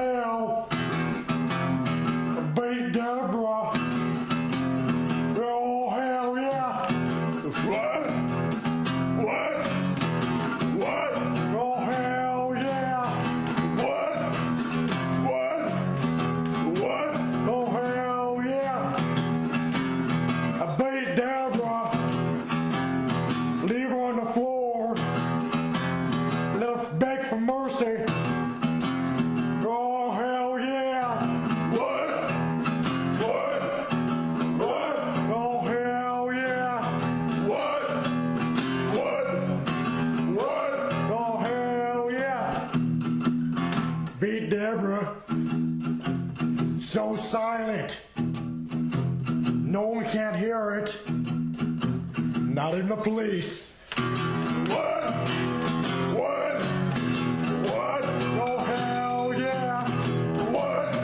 hell. Beat Deborah. Oh, hell yeah. What? Oh, hell yeah. What? Oh, hell yeah. I beat Deborah. Leave her on the floor. Let her beg for mercy. Oh, hell yeah. What? Oh, hell yeah. What? Oh, hell yeah. Beat Deborah. So silent. No one can't hear it. Not even the police. What? Oh, hell yeah. What?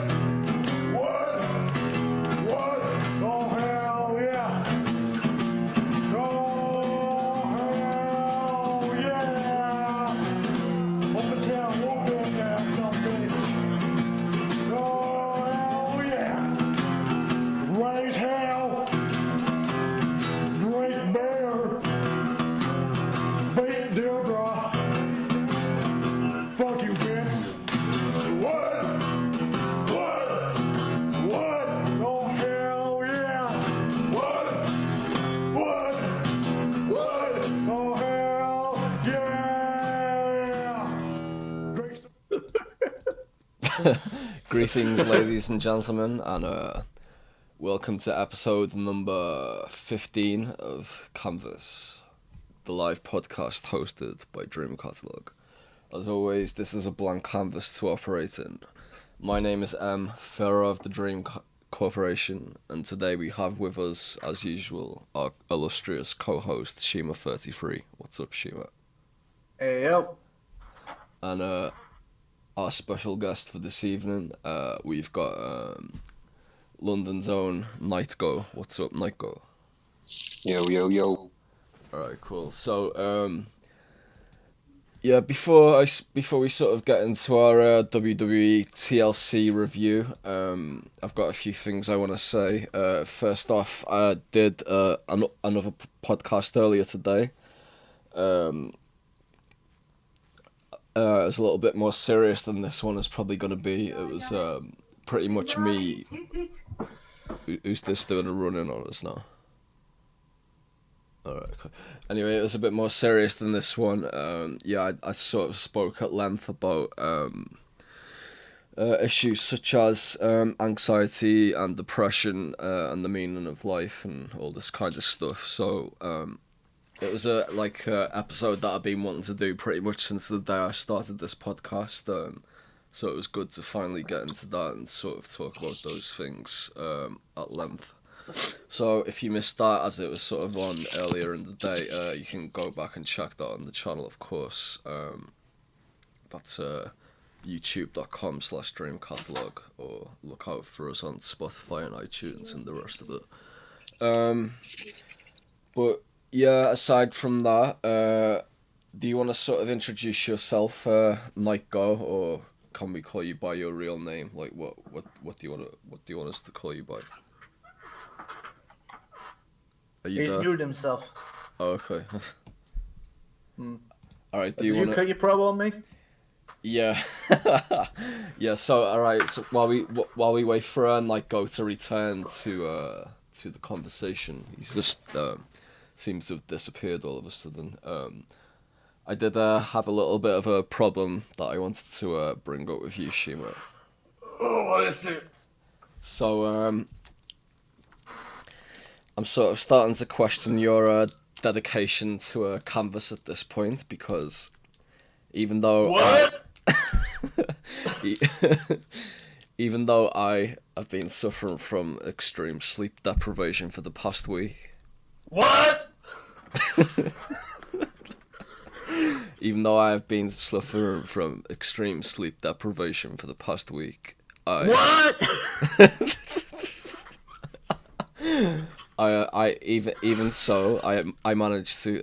Oh, hell yeah. Oh, hell yeah. Open down, whoop in there, something. Oh, hell yeah. Raise hell. Great bear. Beat Deirdre. Fuck you, bitch. What? Oh, hell yeah. What? Oh, hell yeah. Drink some. Greetings, ladies and gentlemen, and welcome to episode number 15 of Canvas, the live podcast hosted by Dream Catalog. As always, this is a blank canvas to operate in. My name is M, Pharaoh of the Dream Corporation, and today we have with us, as usual, our illustrious co-host, Shima33. What's up, Shima? Hey, yo. And our special guest for this evening, we've got London's own Nitego. What's up, Nitego? Yo. Alright, cool. So, yeah, before we sort of get into our WWE TLC review, I've got a few things I want to say. First off, I did another podcast earlier today. It was a little bit more serious than this one is probably going to be. It was pretty much me. Who's this doing a run-in on us now? Alright, cool. Anyway, it was a bit more serious than this one. I sort of spoke at length about issues such as anxiety and depression and the meaning of life and all this kind of stuff. So it was a episode that I've been wanting to do pretty much since the day I started this podcast. So it was good to finally get into that and sort of talk about those things at length. So if you missed that, as it was sort of on earlier in the day, you can go back and check that on the channel, of course. That's youtube.com/dreamcatalog, or look out for us on Spotify and iTunes and the rest of it. But yeah, aside from that, do you want to sort of introduce yourself, Nitego, or can we call you by your real name? Like, what do you want us to call you by? He muted himself. Oh, okay. Alright, Did you cut your promo on me? Yeah. Yeah, so alright, so while we wait for Nitego to return to the conversation, he's just seems to have disappeared all of a sudden. I did have a little bit of a problem that I wanted to bring up with you, Shima. Oh, what is it? So I'm sort of starting to question your dedication to Canvas at this point, because even though even though I have been suffering from extreme sleep deprivation for the past week. What? Even though I have been suffering from extreme sleep deprivation for the past week, What? I managed to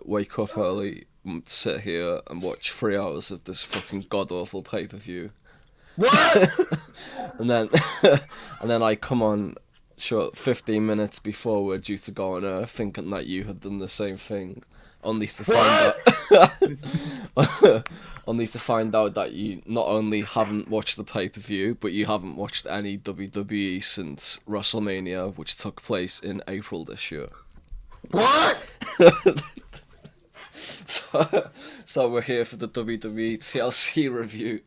wake up early, sit here and watch 3 hours of this fucking god awful pay-per-view, What? and then and then I come on 15 minutes before we're due to go on air, thinking that you had done the same thing, only to find out only to find out that you not only haven't watched the pay-per-view, but you haven't watched any WWE since WrestleMania, which took place in April this year. What? So we're here for the WWE TLC review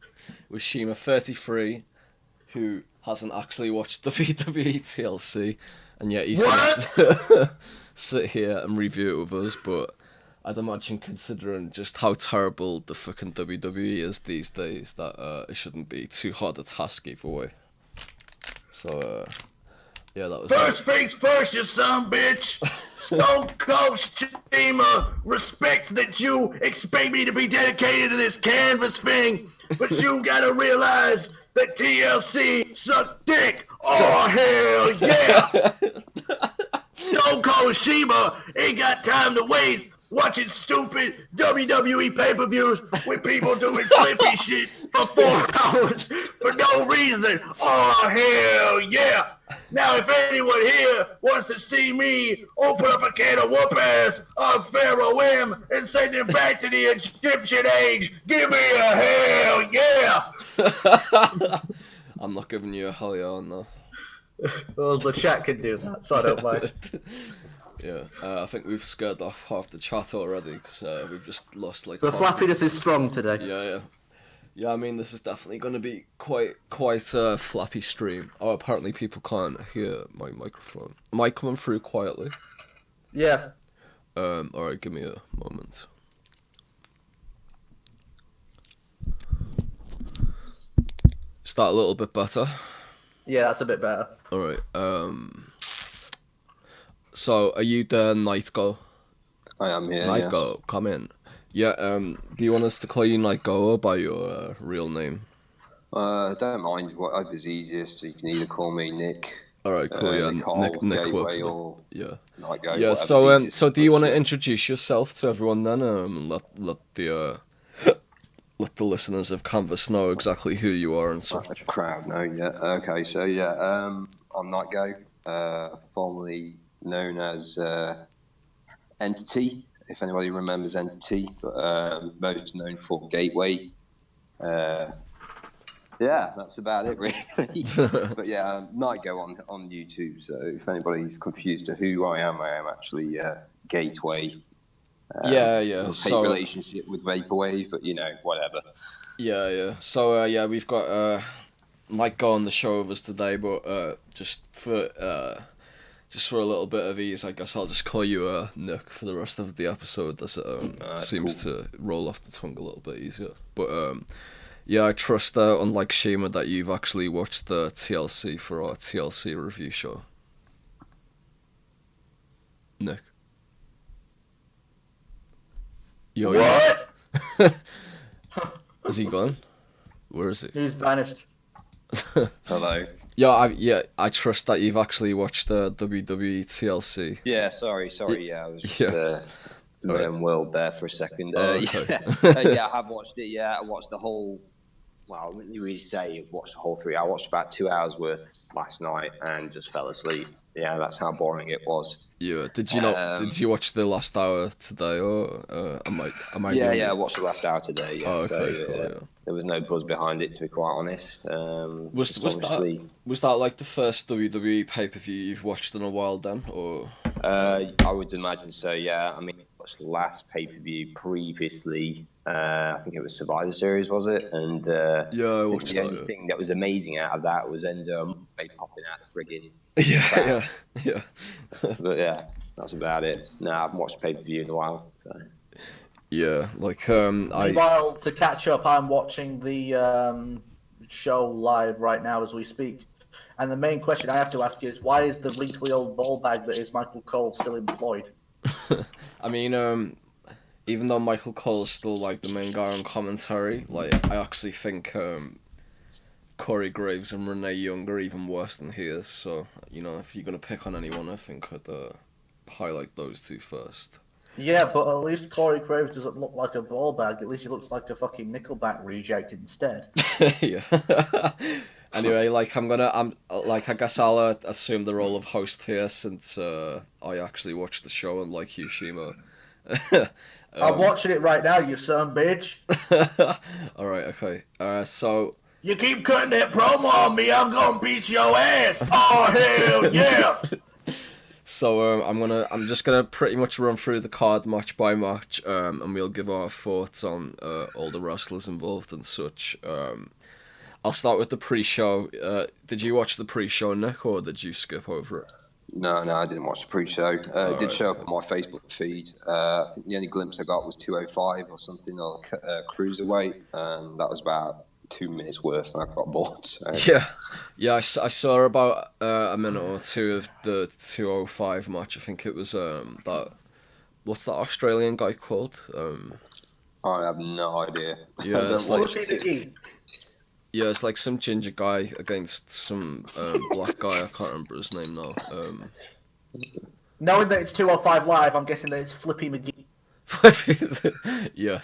with Shima33, who hasn't actually watched WWE TLC, and yet he's gonna sit here and review it with us. But I'd imagine, considering just how terrible the fucking WWE is these days, that it shouldn't be too hard a task either way. So yeah, that was First things first, you son bitch. Stone Cold Shima respects that you expect me to be dedicated to this canvas thing, but you gotta realize that TLC suck dick. Oh hell yeah! Stone Cold Shima ain't got time to waste watching stupid WWE pay-per-views with people doing flippy shit for 4 hours for no reason. Oh hell yeah! Now, if anyone here wants to see me open up a can of whoop ass on Pharaoh M and send him back to the Egyptian age, give me a hell yeah! I'm not giving you a hell yeah on that. Well, the chat can do that, so I don't mind. Yeah, I think we've scared off half the chat already because we've just lost like. The flappiness is strong today. Yeah. Yeah, I mean, this is definitely going to be quite a flappy stream. Oh, apparently people can't hear my microphone. Am I coming through quietly? Yeah. Alright, give me a moment. Is that a little bit better? Yeah, that's a bit better. Alright, so are you there, Nitego? I am here. Nitego, come in. Yeah, do you want us to call you Nitego by your real name? Don't mind, whatever's easiest. You can either call me Nick. Alright, cool, yeah, Nicole, Nick Gateway, works. or Yeah. Nitego, Yeah, so do you want to introduce yourself to everyone then, and let the listeners of Canvas know exactly who you are and Let such? the crowd know, yeah. Okay, so yeah, I'm Nitego, formerly known as Entity, if anybody remembers Entity, but most known for Gateway. Yeah, that's about it, really. But yeah, Nitego on YouTube. So if anybody's confused to who I am actually Gateway. Yeah. So relationship with Vaporwave, but whatever. yeah. So yeah, we've got Nitego on the show with us today, but just for a little bit of ease, I guess I'll just call you Nick for the rest of the episode. As it seems to roll off the tongue a little bit easier. But yeah, I trust, unlike Shima, that you've actually watched the TLC for our TLC review show. Nick. Yo, What? Is he gone? Where is he? He's vanished. Hello. Yeah, I trust that you've actually watched the WWE TLC. Yeah, sorry. Yeah, I was just Yeah. in my own world there for a second. Okay. Yeah, I have watched it. Yeah, I watched the whole. Well, I wouldn't really say I've watched the whole 3. I watched about 2 hours worth last night and just fell asleep. Yeah, that's how boring it was. Yeah. Did you watch the last hour today, or am I? Yeah, I watched the last hour today. Yeah, Oh, okay, so cool, yeah. there was no buzz behind it, to be quite honest. Was obviously, that like the first WWE pay-per-view you've watched in a while then, or? I would imagine so. Yeah, I mean, I watched the last pay-per-view previously. I think it was Survivor Series, was it? And Yeah, I I think watched the that. only thing that was amazing out of that was Enzo popping out the friggin'. Yeah. But yeah, that's about it. No, I haven't watched pay-per-view in a while. So. Yeah, like Meanwhile, to catch up, I'm watching the show live right now as we speak. And the main question I have to ask is, why is the wrinkly old ball bag that is Michael Cole still employed? I mean, even though Michael Cole's still like the main guy on commentary, like I actually think Corey Graves and Renee Young are even worse than he is. So if you're gonna pick on anyone, I think I'd highlight those two first. Yeah, but at least Corey Graves doesn't look like a ball bag. At least he looks like a fucking Nickelback reject instead. Yeah. Anyway, like I guess I'll assume the role of host here since I actually watched the show unlike you, Shima. I'm watching it right now, you son bitch. All right, okay. So You keep cutting that promo on me, I'm gonna beat your ass. Oh hell yeah! So I'm just gonna pretty much run through the card match by match, and we'll give our thoughts on all the wrestlers involved and such. I'll start with the pre-show. Did you watch the pre-show, Nick, or did you skip over it? No, I didn't watch the pre-show. It did show up on my Facebook feed. I think the only glimpse I got was 205 or something, or cruiserweight, and that was about 2 minutes worth, and I got bored. So. Yeah. I saw about a minute or two of the 205 match. I think it was that. What's that Australian guy called? I have no idea. Yeah, it's like, Flippy. yeah, it's like some ginger guy against some black guy. I can't remember his name now. Knowing that it's 205 live, I'm guessing that it's Flippy McGee. Yeah.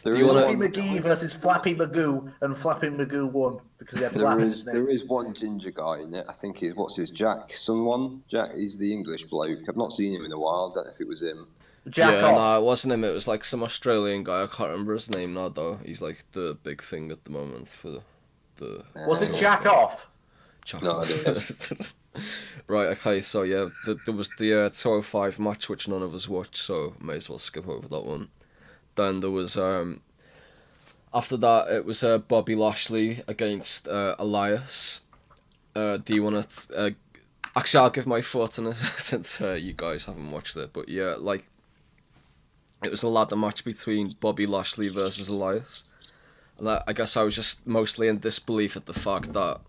There you is wanna- Flippy one- McGee versus Flappy Magoo, and Flappy Magoo won because he had Flappy in his name. there is one ginger guy in it. I think he's what's his Jack someone. Jack is the English bloke. I've not seen him in a while. I don't know if it was him. Jack Yeah, off. no, it wasn't him. It was like some Australian guy. I can't remember his name now, though. He's like the big thing at the moment for the. Was it Jack off? Jack No, off. it is. Right. Okay. So yeah, there was the 205 match which none of us watched, so may as well skip over that one. Then there was after that it was Bobby Lashley against Elias. Do you want to? Actually, I'll give my thoughts on this since you guys haven't watched it. But yeah, like. It was a ladder match between Bobby Lashley versus Elias. And I guess I was just mostly in disbelief at the fact that,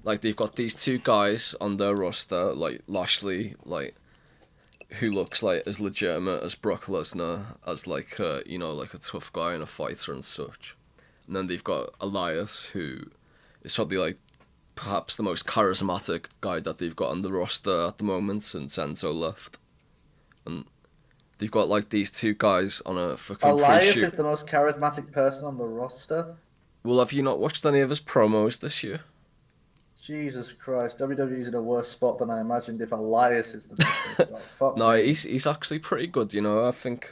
like, they've got these two guys on their roster, like Lashley, like, who looks like as legitimate as Brock Lesnar, as like, like a tough guy and a fighter and such. And then they've got Elias, who is probably like perhaps the most charismatic guy that they've got on the roster at the moment since Enzo left. And they've got like these two guys on a fucking Elias pre-shoot. is the most charismatic person on the roster. Well, have you not watched any of his promos this year? Jesus Christ, WWE's in a worse spot than I imagined if Elias is the best. Like, fuck No, me. he's actually pretty good, you know. I think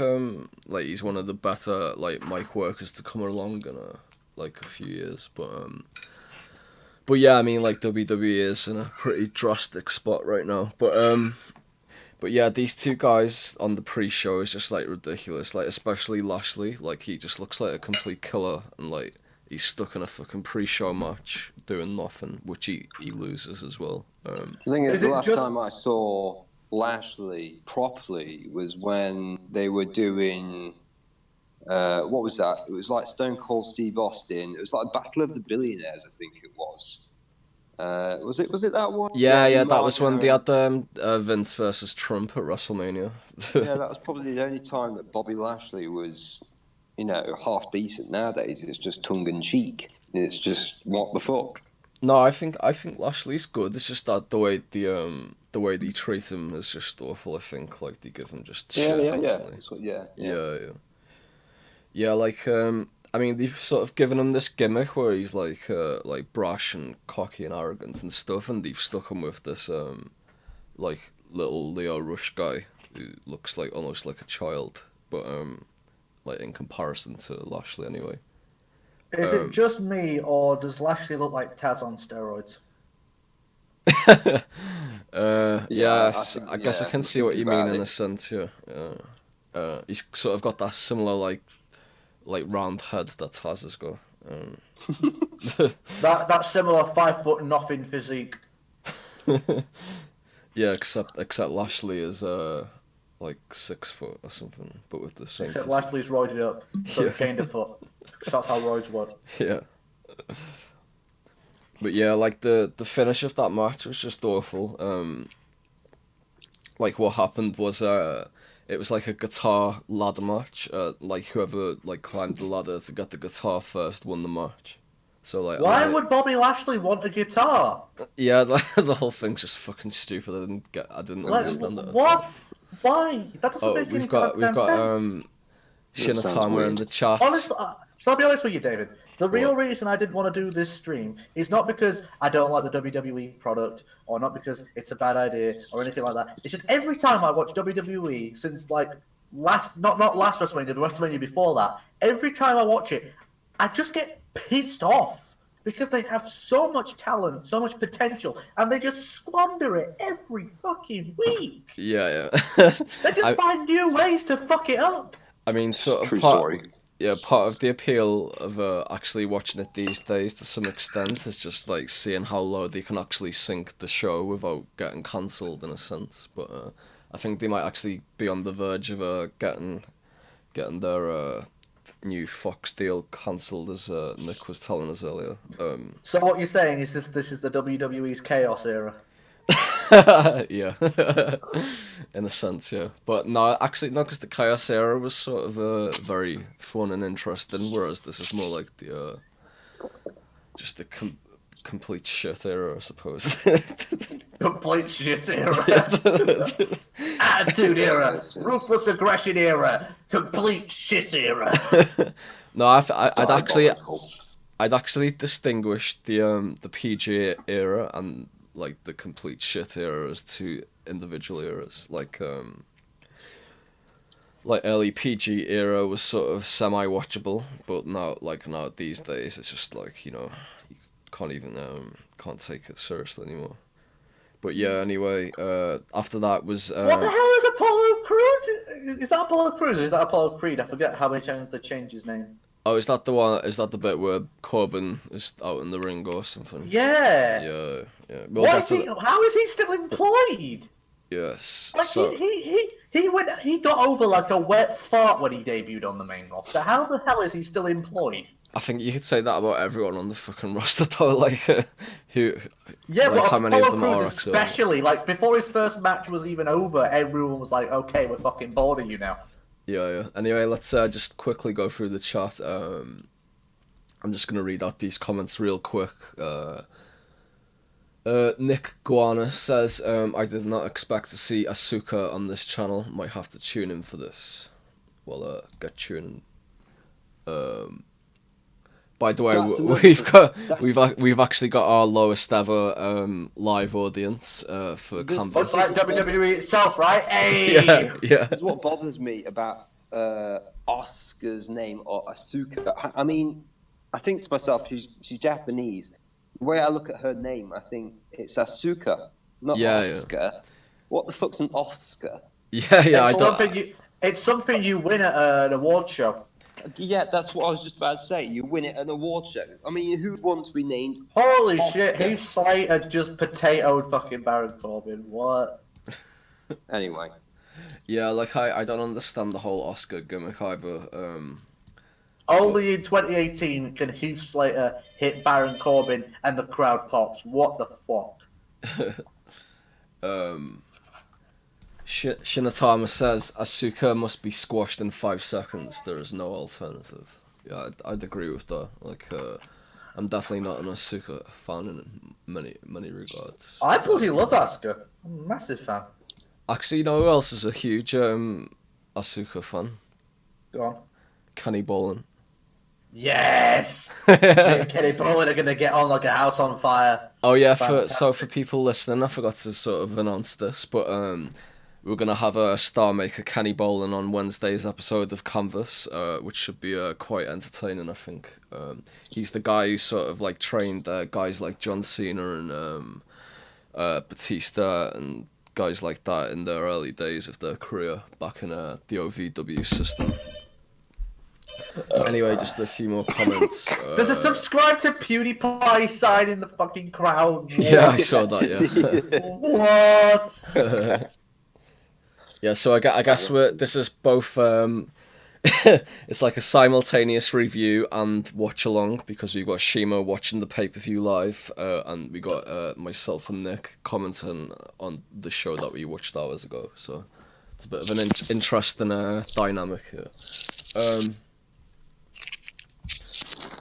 like he's one of the better like mic workers to come along in a few years. But yeah, I mean like WWE is in a pretty drastic spot right now. But yeah, these two guys on the pre-show is just like ridiculous. Like especially Lashley, like he just looks like a complete killer, and like he's stuck in a fucking pre-show match doing nothing, which he loses as well. The thing is, Is the it last just- time I saw Lashley properly was when they were doing. What was that? It was like Stone Cold Steve Austin. It was like Battle of the Billionaires, I think it was. Was it that one? Yeah, that was when they had Vince versus Trump at WrestleMania. Yeah, that was probably the only time that Bobby Lashley was, half decent. Nowadays, it's just tongue in cheek. It's just what the fuck. No, I think Lashley's good. It's just that the way they treat him is just awful. I think like they give him just shit constantly. That's what, yeah. Yeah. Like I mean, they've sort of given him this gimmick where he's like brash and cocky and arrogant and stuff, and they've stuck him with this like little Leo Rush guy who looks like almost like a child, but like in comparison to Lashley anyway. Is it just me, or does Lashley look like Taz on steroids? I guess I can see what you mean in a sense. Yeah, he's sort of got that similar like round head that Taz has got. That similar 5 foot nothing physique. Yeah, except Lashley is like 6 foot or something, but with the same. Except physique. Lashley's roided up, so Yeah. he gained a foot. 'Cause that's how roids work. Yeah. But yeah, like the finish of that match was just awful. Like what happened was it was like a guitar ladder match. Like whoever like climbed the ladder to get the guitar first won the match. So like Why would Bobby Lashley want a guitar? yeah, the whole thing's just fucking stupid. I didn't understand it. at all. What? Why? That doesn't make any we've got goddamn sense. That sounds Shinatama in weird. the chat. Honestly, so I'll be honest with you, David. The real What? reason I didn't want to do this stream is not because I don't like the WWE product, or not because it's a bad idea, or anything like that. It's just every time I watch WWE since like not last WrestleMania, the WrestleMania before that. Every time I watch it, I just get pissed off because they have so much talent, so much potential, and they just squander it every fucking week. Yeah. They just find new ways to fuck it up. I mean, sort of True part. story. Yeah, part of the appeal of actually watching it these days, to some extent, is just like seeing how low they can actually sink the show without getting cancelled in a sense. But I think they might actually be on the verge of getting their new Fox deal cancelled, as Nick was telling us earlier. So what you're saying is this is the WWE's chaos era? Yeah, in a sense, yeah. But no, actually, no, because the Chaos era was sort of very fun and interesting, whereas this is more like the just the complete shit era, I suppose. Complete shit era. Attitude era. Ruthless aggression era. Complete shit era. No, Diabolical. I'd actually distinguish the PG era and like the complete shit era as two individual eras. Like early PG era was sort of semi-watchable, but now these days it's just like, you can't even can't take it seriously anymore. But yeah, anyway, after that was What the hell is Apollo Creed? Is that Apollo Crews or is that Apollo Creed? I forget how many times they changed his name. Oh, is that the one? Is that the bit where Corbin is out in the ring or something? Yeah. Yeah. We'll Why get is to he? that. How is he still employed? Yes. Like So he got over like a wet fart when he debuted on the main roster. How the hell is he still employed? I think you could say that about everyone on the fucking roster, though. Like, who? Yeah, like, but how many of Apollo them are Crews actually? especially, like, before his first match was even over, everyone was like, okay, we're fucking bored of you now. Yeah. Anyway, let's just quickly go through the chat. I'm just gonna read out these comments real quick. Nick Guana says, I did not expect to see Asuka on this channel. Might have to tune in for this. Well, get tuning. By the way, we've actually got our lowest ever live audience for Canvas. It's like WWE itself, right? Hey! Yeah. This is what bothers me about Oscar's name, or Asuka. I mean, I think to myself, she's Japanese. The way I look at her name, I think it's Asuka, not Oscar. Yeah. What the fuck's an Oscar? Yeah. It's something you win at an award show. Yeah, that's what I was just about to say. You win it at an award show. I mean, who'd want to be named Holy Oscar? shit, Heath Slater just potatoed fucking Baron Corbin. What? Anyway. Yeah, like, I don't understand the whole Oscar gimmick either. Only in 2018 can Heath Slater hit Baron Corbin and the crowd pops. What the fuck? Shinatama says Asuka must be squashed in 5 seconds. There is no alternative. Yeah, I'd agree with that. Like, I'm definitely not an Asuka fan in many regards. I bloody love Asuka. I'm a massive fan. Actually, you know who else is a huge Asuka fan? Go on. Kenny Bolin. Yes! Me and Kenny Bolin are going to get on like a house on fire. Oh yeah, Fantastic. for people listening, I forgot to sort of announce this, but we're gonna have a star maker Kenny Bolin on Wednesday's episode of Canvas, which should be quite entertaining, I think. He's the guy who sort of like trained guys like John Cena and Batista and guys like that in their early days of their career back in the OVW system. Anyway, just a few more comments. There's a subscribe to PewDiePie sign in the fucking crowd. Yeah, I saw that, yeah. What? Yeah, so I guess this is both, it's like a simultaneous review and watch along, because we've got Shima watching the pay-per-view live, and we got myself and Nick commenting on the show that we watched hours ago, so it's a bit of an interesting dynamic here.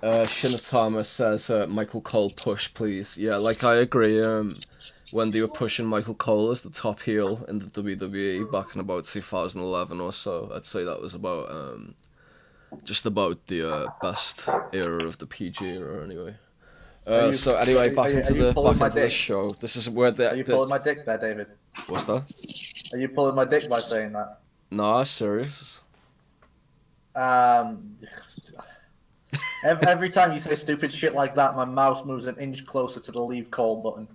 Shinatama says, Michael Cole push, please. Yeah, like, I agree. When they were pushing Michael Cole as the top heel in the WWE back in about 2011 or so, I'd say that was about, just about the best era of the PG era, anyway. So anyway, back into the show. This is where Are you pulling my dick there, David? What's that? Are you pulling my dick by saying that? Nah, serious. Every time you say stupid shit like that, my mouse moves an inch closer to the leave call button.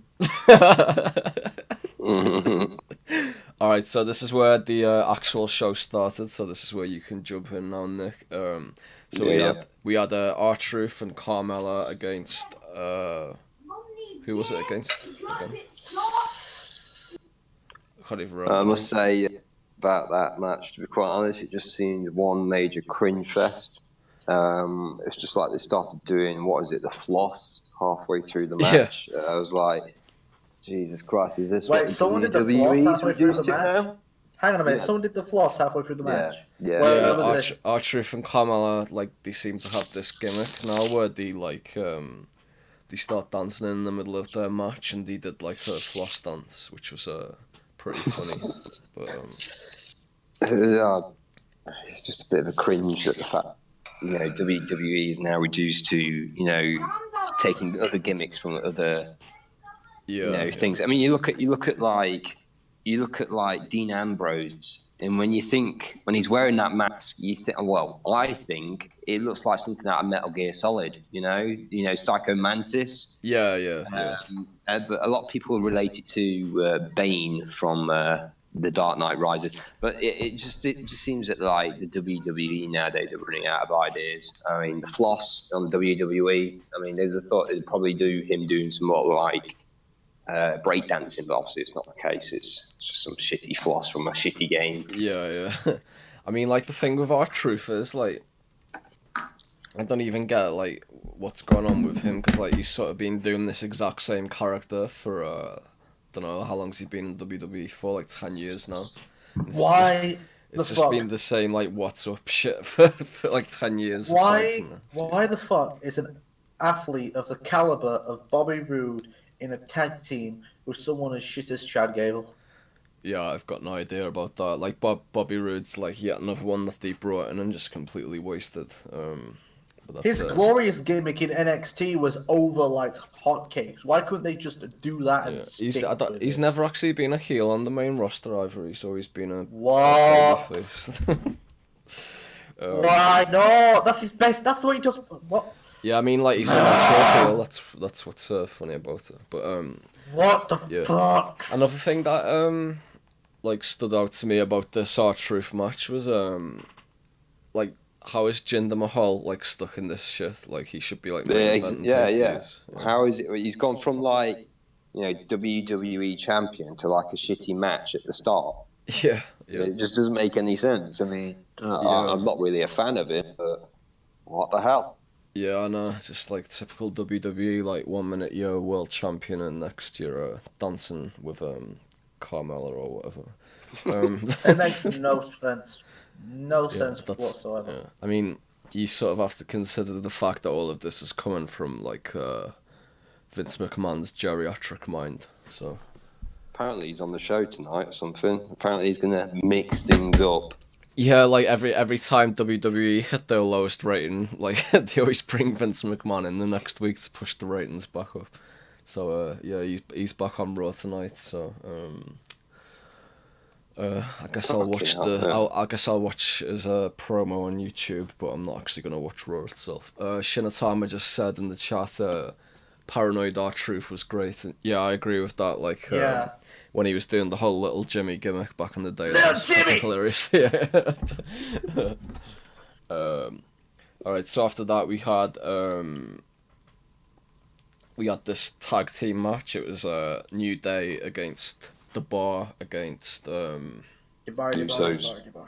Alright, so this is where the actual show started, so this is where you can jump in now, Nick. So we had R-Truth and Carmella against who was it against again? I can't even remember. I must say about that match, to be quite honest, it just seemed one major cringe fest. It's just like they started doing, the floss halfway through the match. I was like, Jesus Christ, is this Wait, someone did the floss halfway through the match? Hang on a minute, someone did the floss halfway through the match? Where was this? R-Truth and Carmella, like, they seem to have this gimmick now where they, like, they start dancing in the middle of their match, and they did, like, a floss dance, which was pretty funny. But, it's just a bit of a cringe that the fact, WWE is now reduced to, taking other gimmicks from other, things. I mean, you look at like Dean Ambrose, and when he's wearing that mask, you think, I think it looks like something out of Metal Gear Solid. Psycho Mantis. But a lot of people relate it to Bane from The Dark Knight Rises. But it just seems that like the WWE nowadays are running out of ideas. I mean, the floss on WWE. I mean, they'd have thought they'd probably do him doing some more like breakdancing, but obviously it's not the case. It's just some shitty floss from a shitty game. Yeah. I mean, like, the thing with R-Truth is, like, I don't even get, like, what's going on with him, because, like, he's sort of been doing this exact same character for, don't know, how long's he been in WWE for, like, 10 years now. It's just been the same, like, what's up shit for like, 10 years. Why the fuck is an athlete of the caliber of Bobby Roode in a tag team with someone as shit as Chad Gable? Yeah, I've got no idea about that. Like, Bobby Roode's, like, yet another one that they brought in and just completely wasted. But his glorious gimmick in NXT was over like hotcakes. Why couldn't they just do that and stick with it? He's never actually been a heel on the main roster either. He's always been a babyface. Why? No, that's his best. That's what he does. What? Yeah, I mean, like, he's a natural heel. That's what's funny about it. But what the fuck? Another thing that like stood out to me about this R-Truth match was like, how is Jinder Mahal like stuck in this shit? Like, he should be like How is it? He's gone from like WWE champion to like a shitty match at the start. Yeah. It just doesn't make any sense. I mean, I'm not really a fan of it, but what the hell? Yeah, I know. It's just like typical WWE. Like, 1 minute you're world champion, and next you're dancing with Carmella or whatever. It makes no sense. No sense whatsoever. Yeah. I mean, you sort of have to consider the fact that all of this is coming from like Vince McMahon's geriatric mind. So apparently he's on the show tonight or something. Apparently he's gonna mix things up. Yeah, like every time WWE hit their lowest rating, like they always bring Vince McMahon in the next week to push the ratings back up. So he's back on Raw tonight. So I guess I'll watch I'll watch his promo on YouTube, but I'm not actually gonna watch Raw itself. Shinatama just said in the chat, Paranoid R-Truth was great, and yeah, I agree with that. Like, when he was doing the whole little Jimmy gimmick back in the day, that was Jimmy! Hilarious. Yeah. All right, so after that we had this tag team match. It was New Day against The Bar against Usos.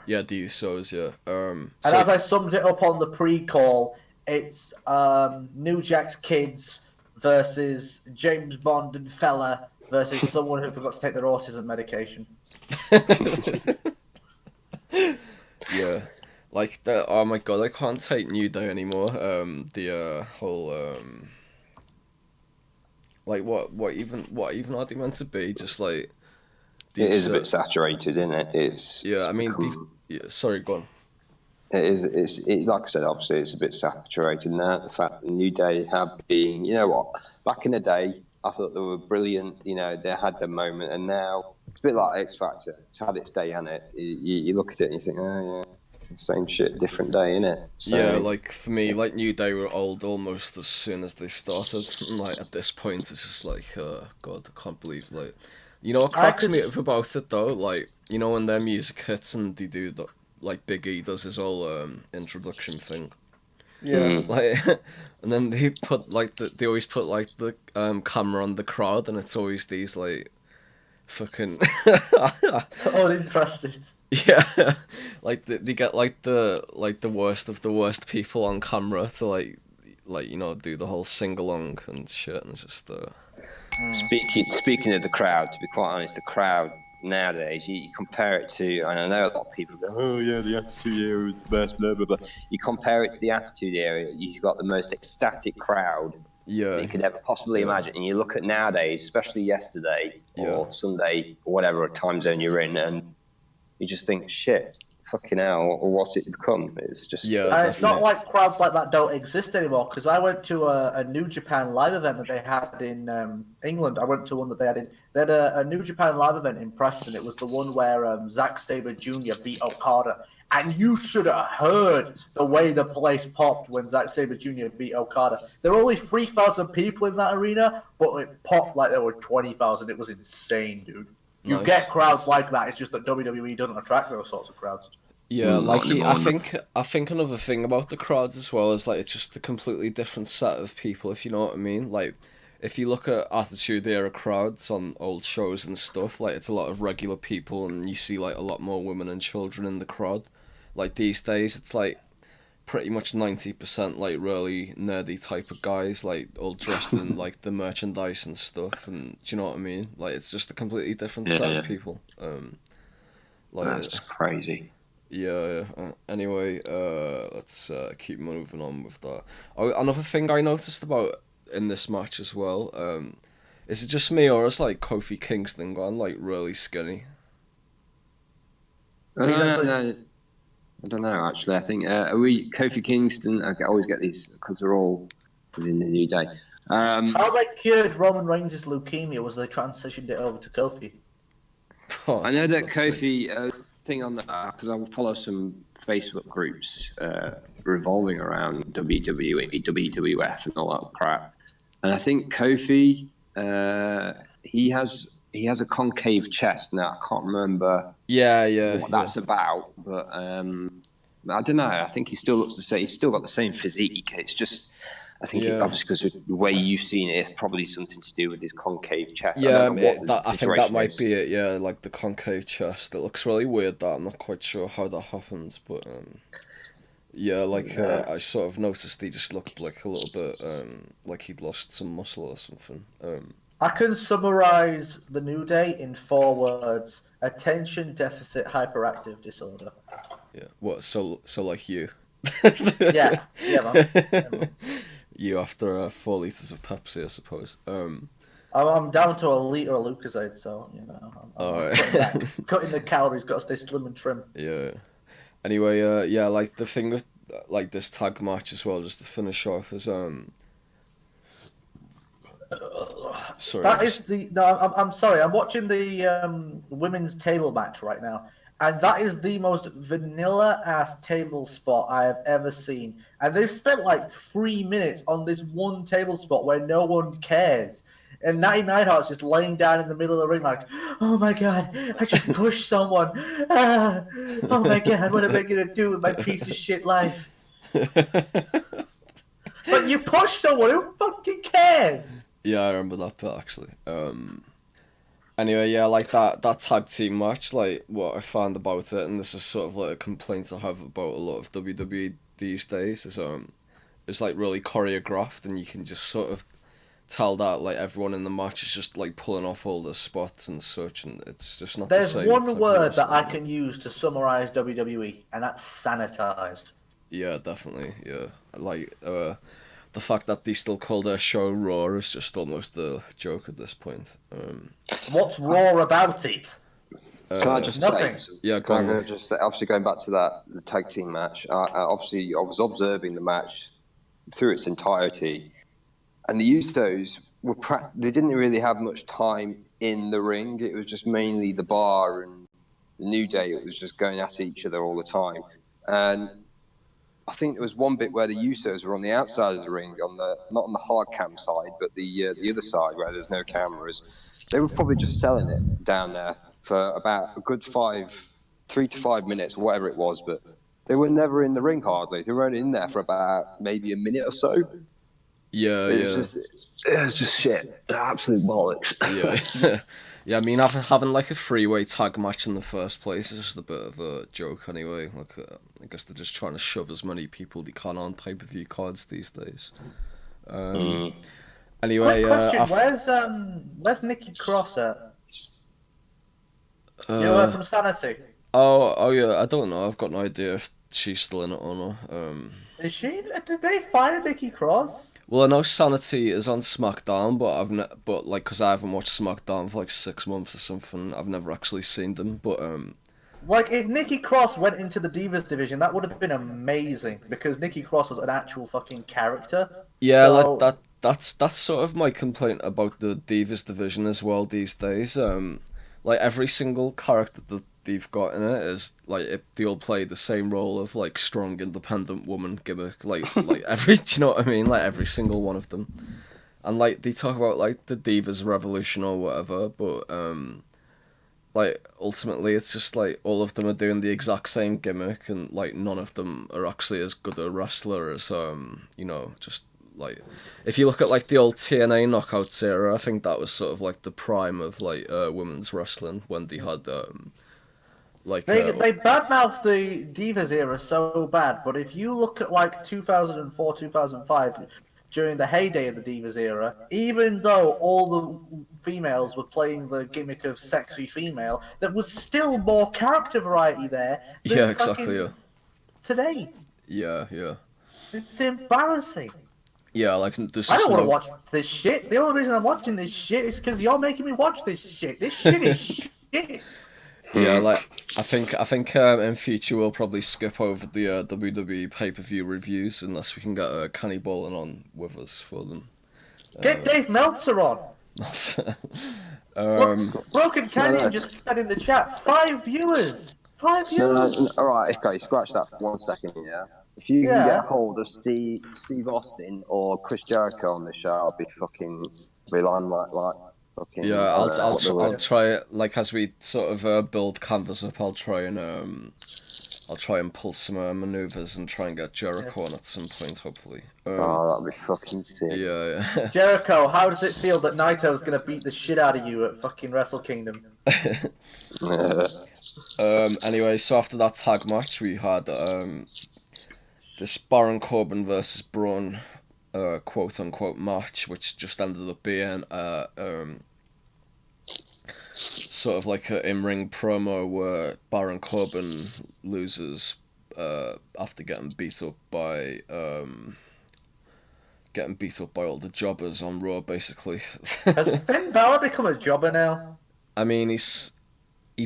Yeah, the Usos. Yeah. And as I summed it up on the pre-call, it's New Jack's kids versus James Bond and Fella versus someone who forgot to take their autism medication. Yeah. Like the oh my god, I can't take New Day anymore. The whole like what even are they meant to be? Just like It these. is a bit saturated, isn't it? Yeah, It's I mean, become, yeah, sorry, go on. it is. Like I said, obviously, it's a bit saturated now. The fact that New Day have been, you know what? Back in the day, I thought they were brilliant. You know, they had their moment, and now it's a bit like X Factor. It's had its day, hasn't it? You look at it and you think, oh yeah, same shit, different day, innit? So, Yeah, like for me, like New Day were old almost as soon as they started. And, like at this point, it's just like, God, I can't believe like, you know what I cracks could. me up about it though? Like, you know when their music hits and they do the like Big E does his whole introduction thing, Yeah. like, and then they put like they always put like the camera on the crowd, and it's always these like fucking Uninterested. yeah, like they get like the worst of the worst people on camera to like you know do the whole sing along and shit, and it's just speaking of the crowd, to be quite honest, the crowd nowadays, you compare it to, and I know a lot of people go, oh yeah, the Attitude Era was the best, blah blah blah. You compare it to the Attitude Era, you've got the most ecstatic crowd yeah, that you could ever possibly imagine. And you look at nowadays, especially yesterday or Sunday or whatever time zone you're in, and you just think, shit, fucking hell, or what's it become? It's just Yeah, It's not like crowds like that don't exist anymore. Because I went to a New Japan live event that they had in England. I went to one that they had in. They had a New Japan live event in Preston. It was the one where Zack Sabre Jr. beat Okada, and you should have heard the way the place popped when Zack Sabre Jr. beat Okada. There were only 3,000 people in that arena, but it popped like there were 20,000. It was insane, dude. You Nice. get crowds like that. It's just that WWE doesn't attract those sorts of crowds. yeah. Like not anymore. I think another thing about the crowds as well is like it's just a completely different set of people, if you know what I mean. Like if you look at Attitude Era crowds on old shows and stuff, like it's a lot of regular people, and you see like a lot more women and children in the crowd. Like these days, it's like pretty much 90% like really nerdy type of guys, like all dressed in like the merchandise and stuff, and do you know what I mean? Like it's just a completely different set of people. Like that's crazy. yeah. Anyway, let's keep moving on with that. Oh, another thing I noticed about in this match as well. Is it just me or is like Kofi Kingston gone like really skinny? I don't know, actually. I think, are we Kofi Kingston? I always get these because they're all within the New Day. How they cured Roman Reigns' leukemia was they transitioned it over to Kofi. Oh, I know that that's sick. Kofi, thing on that, because I follow some Facebook groups revolving around WWE, WWF, and all that crap. And I think Kofi, he has a concave chest. Now, I can't remember Yeah. what that's about, but I don't know. I think he still looks the same. He's still got the same physique. It's just, I think, obviously, because of the way you've seen it, it's probably something to do with his concave chest. Yeah, I I think that might be it. Yeah, like the concave chest. It looks really weird. That I'm not quite sure how that happens, but yeah, like I sort of noticed he just looked like a little bit like he'd lost some muscle or something. I can summarize the New Day in 4 words: attention deficit hyperactive disorder. Yeah. What? So like you. Yeah, man. You after 4 liters of Pepsi, I suppose. I'm down to a liter of Lucozade, so you know, I'm Alright. cutting the calories. Got to stay slim and trim. Yeah. Anyway, yeah, like the thing with like this tag match as well, just to finish off, is sorry. That is the no. I'm sorry. I'm watching the women's table match right now, and that is the most vanilla ass table spot I have ever seen. And they've spent like 3 minutes on this one table spot where no one cares. And Natty Neidhart's just laying down in the middle of the ring like, oh my god, I just pushed someone. Ah, oh my god, what am I gonna do with my piece of shit life? But you pushed someone, who fucking cares? Yeah, I remember that bit actually. Anyway, yeah, like that tag team match, like what I found about it, and this is sort of like a complaint I have about a lot of WWE these days, is it's like really choreographed, and you can just sort of tell that like everyone in the match is just like pulling off all the spots and such, and it's just not There's the same. one type of word that I wrestling. can use to summarize WWE, and that's sanitized. Yeah, definitely. Yeah, like the fact that they still call their show Raw is just almost a joke at this point. What's raw about it? Can I just Nothing. say? Yeah, go Can I on. just say, obviously going back to that the tag team match. Obviously, I was observing the match through its entirety, and the Usos were they didn't really have much time in the ring. It was just mainly the Bar and the New Day. It was just going at each other all the time, and I think there was one bit where the Usos were on the outside of the ring, on the not on the hard cam side, but the other side where there's no cameras. They were probably just selling it down there for about a good 3 to 5 minutes, whatever it was. But they were never in the ring hardly. They were only in there for about maybe a minute or so. Yeah, It was just shit, absolute bollocks. yeah. Yeah, I mean, having like a three-way tag match in the first place is just a bit of a joke anyway. Like, I guess they're just trying to shove as many people they can on pay-per-view cards these days. Anyway, Quick question: where's Nikki Cross at? You know her from Sanity. oh yeah, I don't know. I've got no idea if she's still in it or not. Is she? Did they fire Nikki Cross? Well, I know Sanity is on SmackDown, but like, cause I haven't watched SmackDown for like 6 months or something, I've never actually seen them. But Like, if Nikki Cross went into the Divas division, that would have been amazing because Nikki Cross was an actual fucking character. yeah, So- like that's sort of my complaint about the Divas division as well these days. Like every single character that they've got in it is like they all play the same role of like strong independent woman gimmick. Like every, do you know what I mean? Like every single one of them. And like they talk about like the Divas Revolution or whatever, but like ultimately it's just like all of them are doing the exact same gimmick, and like none of them are actually as good a wrestler as just like if you look at like the old TNA Knockouts era, I think that was sort of like the prime of like women's wrestling when they had like They badmouth the Divas era so bad, but if you look at like 2004, 2005, during the heyday of the Divas era, even though all the females were playing the gimmick of sexy female, there was still more character variety there than yeah, exactly, fucking yeah. today. Yeah. It's embarrassing. Yeah, like there's I just don't want to no- watch this shit. The only reason I'm watching this shit is because you're making me watch this shit. This shit is shit. Yeah, like I think in future we'll probably skip over the WWE pay-per-view reviews unless we can get Kenny Bolin on with us for them. Get Dave Meltzer on. Look, Broken Canyon just said in the chat, 5 viewers. 5 viewers. All right, okay, scratch that for 1 second. Yeah, if you can Yeah. get a hold of Steve Austin or Chris Jericho on the show, I'll be on like fucking. Yeah, I don't know what I'll try like as we sort of build canvas up. I'll try and pull some maneuvers and try and get Jericho on at some point, hopefully. Oh, that'd be fucking sick. Yeah. Jericho, how does it feel that Naito's going to beat the shit out of you at fucking Wrestle Kingdom? Anyway, so after that tag match, we had this Baron Corbin versus Braun quote unquote match, which just ended up being sort of like an in-ring promo where Baron Corbin loses after getting beat up by all the jobbers on Raw, basically. Has Finn Balor become a jobber now? I mean, he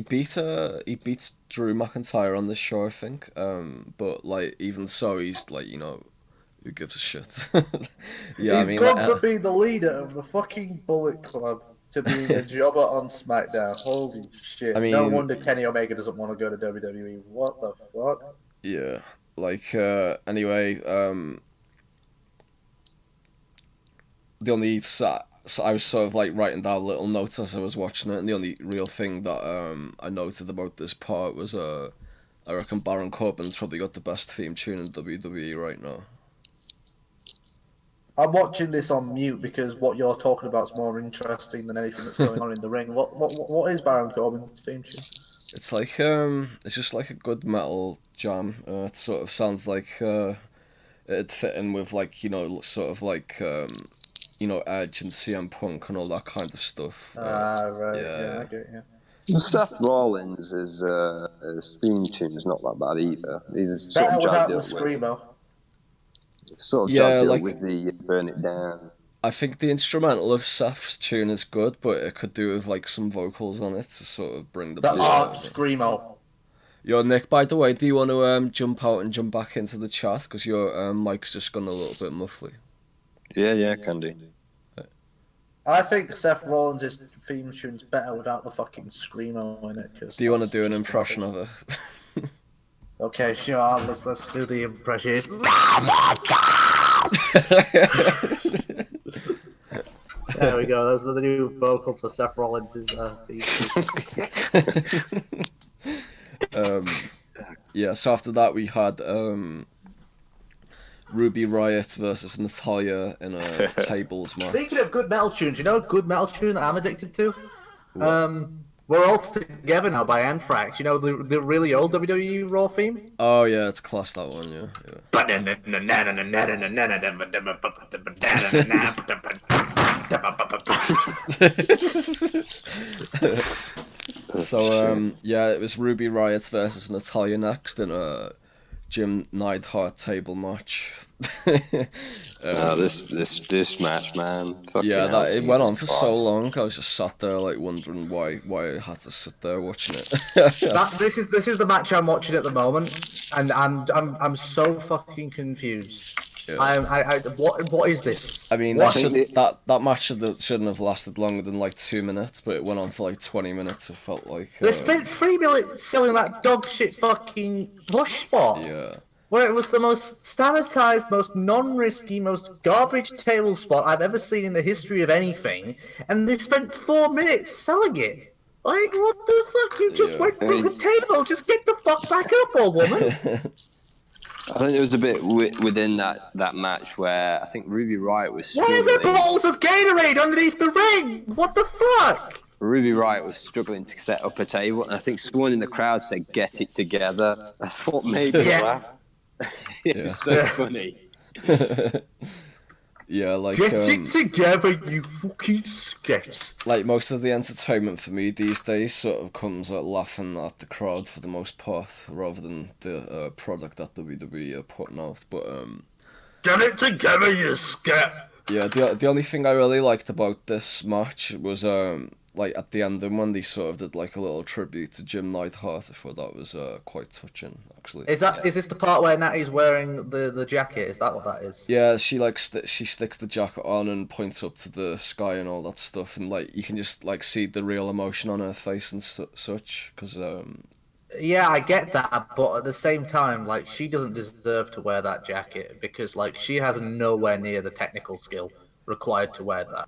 beats Drew McIntyre on this show, I think. But like even so, he's like, who gives a shit? Yeah, He's gone from being the leader of the fucking Bullet Club to being a jobber on SmackDown. Holy shit. I mean- No wonder Kenny Omega doesn't want to go to WWE. What the fuck? Yeah, like anyway, the only so I was sort of like writing down little notes as I was watching it, and the only real thing that I noted about this part was I reckon Baron Corbin's probably got the best theme tune in WWE right now. I'm watching this on mute because what you're talking about is more interesting than anything that's going on in the ring. What is Baron Corbin's theme tune? It's like it's just like a good metal jam. It sort of sounds like it'd fit in with like sort of like Edge and CM Punk and all that kind of stuff. Right. yeah. Yeah, I get it, yeah. Seth Rollins' his theme tune is not that bad either. He's sort Better of without jazzed the it with, screamo. Yeah, like- with the Burn It Down. I think the instrumental of Seth's tune is good, but it could do with like some vocals on it to sort of bring the The buzz art over. screamo. Yo, Nick, by the way, do you want to jump out and jump back into the chat? Because your mic's just gone a little bit muffly. Yeah, can do. I think Seth Rollins' theme tune's better without the fucking screamo in it. Do you want to do an impression of it? Okay, sure. Let's do the impression. It's... There we go. Those are the new vocals for Seth Rollins' theme tune. Yeah, so after that we had Ruby Riott versus Natalia in a tables match. Speaking of good metal tunes, you know a good metal tune that I'm addicted to? We're All Together Now by Anthrax. You know the really old WWE Raw theme? Oh yeah, it's class, that one, yeah. So yeah, it was Ruby Riott versus Natalia next in a Jim Neidhart table match. This match, man. Fucking Yeah, hell, it went on for Jesus so Christ. long. I was just sat there like wondering why I had to sit there watching it. This is the match I'm watching at the moment, and I'm so fucking confused. Yeah. What is this? I mean, What? that match shouldn't have lasted longer than like 2 minutes, but it went on for like 20 minutes. It felt like. They spent 3 minutes selling that dog shit fucking push spot. Yeah. Where it was the most sanitized, most non-risky, most garbage table spot I've ever seen in the history of anything, and they spent 4 minutes selling it. Like, what the fuck? You just Yeah. went through the table. Just get the fuck back up, old woman. I think there was a bit within that match where I think Ruby Riott was Why are there struggling. bottles of Gatorade underneath the ring? What the fuck? Ruby Riott was struggling to set up a table, and I think someone in the crowd said, "Get it together." That's what made me Yeah. laugh. It Yeah. was so funny. Yeah, like Get it together, you fucking skets. like most of the entertainment for me these days sort of comes at laughing at the crowd for the most part, rather than the product that WWE are putting out. But Get it together, you scat. yeah, the only thing I really liked about this match was like at the end when they sort of did like a little tribute to Jim Neidhart. I thought that was quite touching, actually. Is this the part where Natty's wearing the jacket? Is that what that is? Yeah, she like she sticks the jacket on and points up to the sky and all that stuff, and like you can just like see the real emotion on her face and such. Because Yeah, I get that, but at the same time, like, she doesn't deserve to wear that jacket because, like, she has nowhere near the technical skill required to wear that.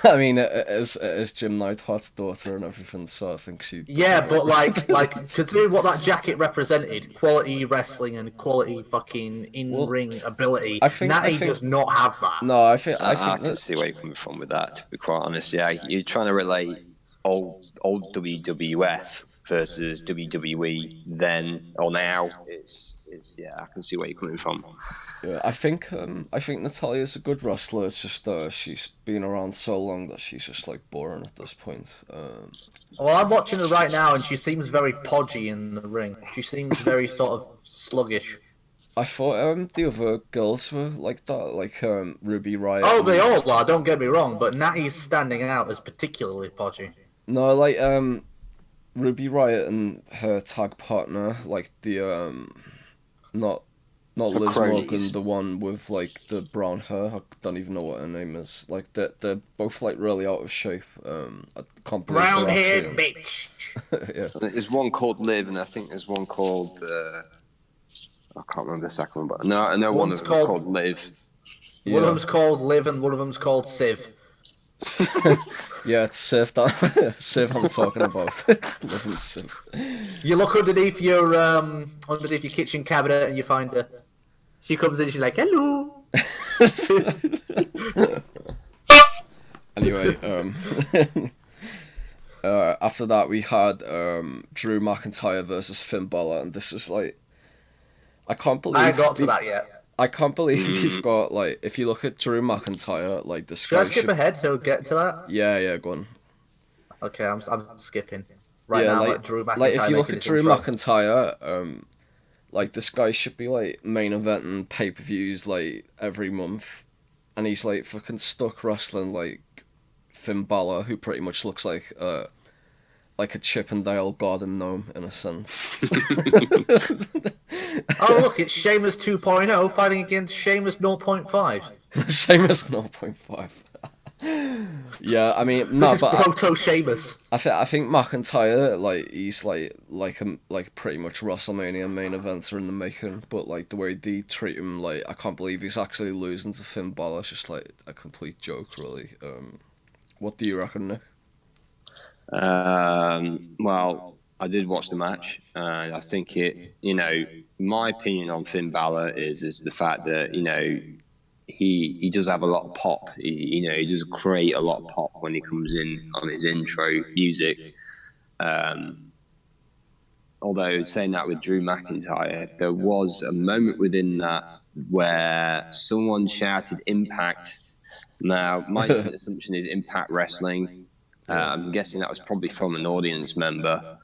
I mean, it is Jim Neidhart's daughter and everything, so I think she. Yeah, but like considering what that jacket represented, quality wrestling and quality fucking in-ring ability, I think- Natty does not have that. No, I think I that can see where you're coming from with that. To be quite honest, yeah, you're trying to relate old WWF versus WWE then or now. It's yeah, I can see where you're coming from. Yeah, I think Natalia's a good wrestler. It's just she's been around so long that she's just like boring at this point. Well, I'm watching her right now, and she seems very podgy in the ring. She seems very sort of sluggish. I thought the other girls were like that, like Ruby Riott. Oh, they all are. Don't get me wrong, but Natty's standing out as particularly podgy. No, like Ruby Riott and her tag partner, like the not Liz cronies. Morgan, the one with like the brown hair. I don't even know what her name is. Like they're both like really out of shape. I can't believe they're Brown-haired actually- bitch. Yeah. There's one called Liv, and I think there's one called I can't remember the second one, but no, I know one One's of them is called- called Liv. One of them's called Liv, and one of them's called Civ. Yeah, it's Civ that Civ I'm talking about. Living Civ. You look underneath your kitchen cabinet, and you find her. She comes in, she's like, "Hello." Anyway, after that we had Drew McIntyre versus Finn Balor, and this was like, I can't believe I ain't got to that yet. I can't believe you've got like if you look at Drew McIntyre, like this Should I guy skip ahead to get to that? Yeah, go on. Okay, I'm skipping. Right Yeah, now, like, let Drew McIntyre like if you look making at his Drew intro. McIntyre, like this guy should be like main eventing pay-per-views like every month, and he's like fucking stuck wrestling like Finn Balor, who pretty much looks like a Chippendale garden gnome in a sense. Oh, look, it's Sheamus 2.0 fighting against Sheamus 0.5. Same as 0.5. Yeah, I mean, no, This is but proto Sheamus. I think McIntyre, like he's like pretty much WrestleMania main events are in the making, but like the way they treat him, like I can't believe he's actually losing to Finn Balor. It's just like a complete joke, really. What do you reckon, Nick? Well, I did watch the match, and I think my opinion on Finn Balor is the fact that he does have a lot of pop. He does create a lot of pop when he comes in on his intro music. Although saying that with Drew McIntyre, there was a moment within that where someone shouted "Impact." Now, my assumption is Impact Wrestling. I'm guessing that was probably from an audience member.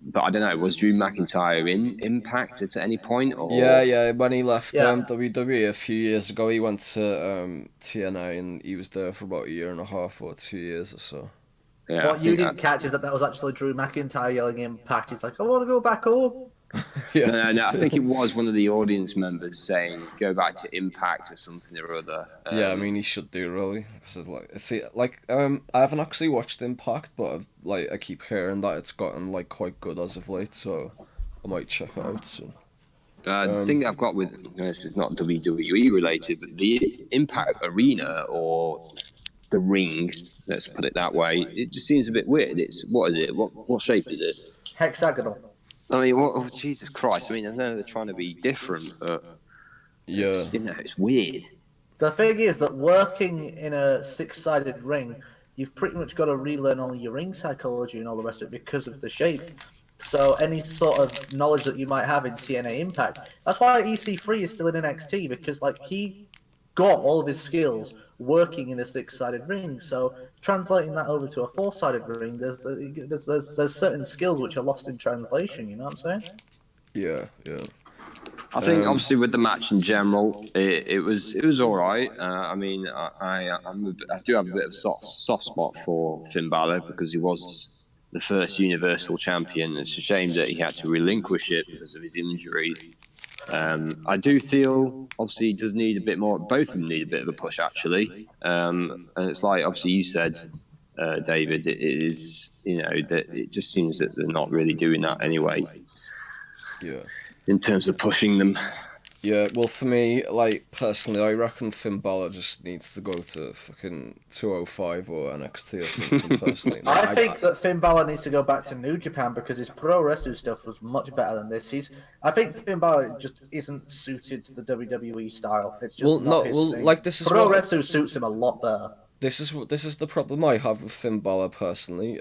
But I don't know, was Drew McIntyre in Impact at any point? Or... Yeah. When he left Yeah. WWE a few years ago, he went to TNA, and he was there for about a year and a half or 2 years or so. Yeah, What you didn't catch is that was actually Drew McIntyre yelling Impact. He's like, I want to go back home. Yeah. No, I think it was one of the audience members saying, go back to Impact or something or other. Yeah, I mean he should do really. Cause I haven't actually watched Impact, but I keep hearing that it's gotten like quite good as of late, so I might check it out soon. The thing that I've got with this is not WWE related, but the Impact Arena or the ring, let's put it that way, it just seems a bit weird. What is it? What shape is it? Hexagonal. I mean, oh, Jesus Christ! I mean, I know they're trying to be different, but Yeah. it's weird. The thing is that working in a six-sided ring, you've pretty much got to relearn all your ring psychology and all the rest of it because of the shape. So any sort of knowledge that you might have in TNA Impact, that's why EC3 is still in NXT, because like he got all of his skills working in a six-sided ring. So translating that over to a four-sided ring, there's certain skills which are lost in translation. You know what I'm saying? Yeah. I think obviously with the match in general, it was all right. I mean, I do have a bit of a soft spot for Finn Balor because he was the first Universal Champion. It's a shame that he had to relinquish it because of his injuries. I do feel obviously he does need a bit more. Both of them need a bit of a push actually. And it's like obviously you said, David, it is that it just seems that they're not really doing that anyway. Yeah. In terms of pushing them. Yeah, well, for me, like, personally, I reckon Finn Balor just needs to go to fucking 205 or NXT or something, personally. I think that Finn Balor needs to go back to New Japan because his pro wrestling stuff was much better than this. I think Finn Balor just isn't suited to the WWE style. It's just not his thing. like, this is pro what... wrestling suits him a lot better. This is the problem I have with Finn Balor, personally.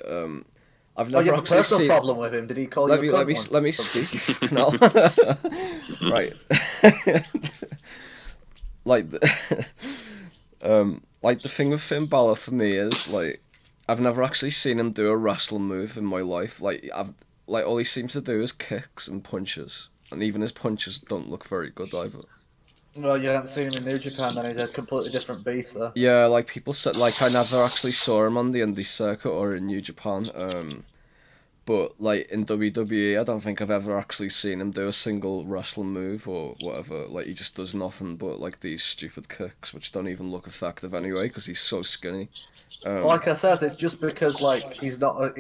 I've You never have a actually personal seen... problem with him? Did he call Let you me a cunt let me once? speak. No. Right. Like the thing with Finn Balor for me is like I've never actually seen him do a wrestling move in my life. All he seems to do is kicks and punches, and even his punches don't look very good either. Well, you haven't seen him in New Japan, then he's a completely different beast, though. Yeah, like people said, like I never actually saw him on the indie circuit or in New Japan. But like in WWE, I don't think I've ever actually seen him do a single wrestling move or whatever. Like he just does nothing but like these stupid kicks, which don't even look effective anyway because he's so skinny. Like I said, it's just because like he's not.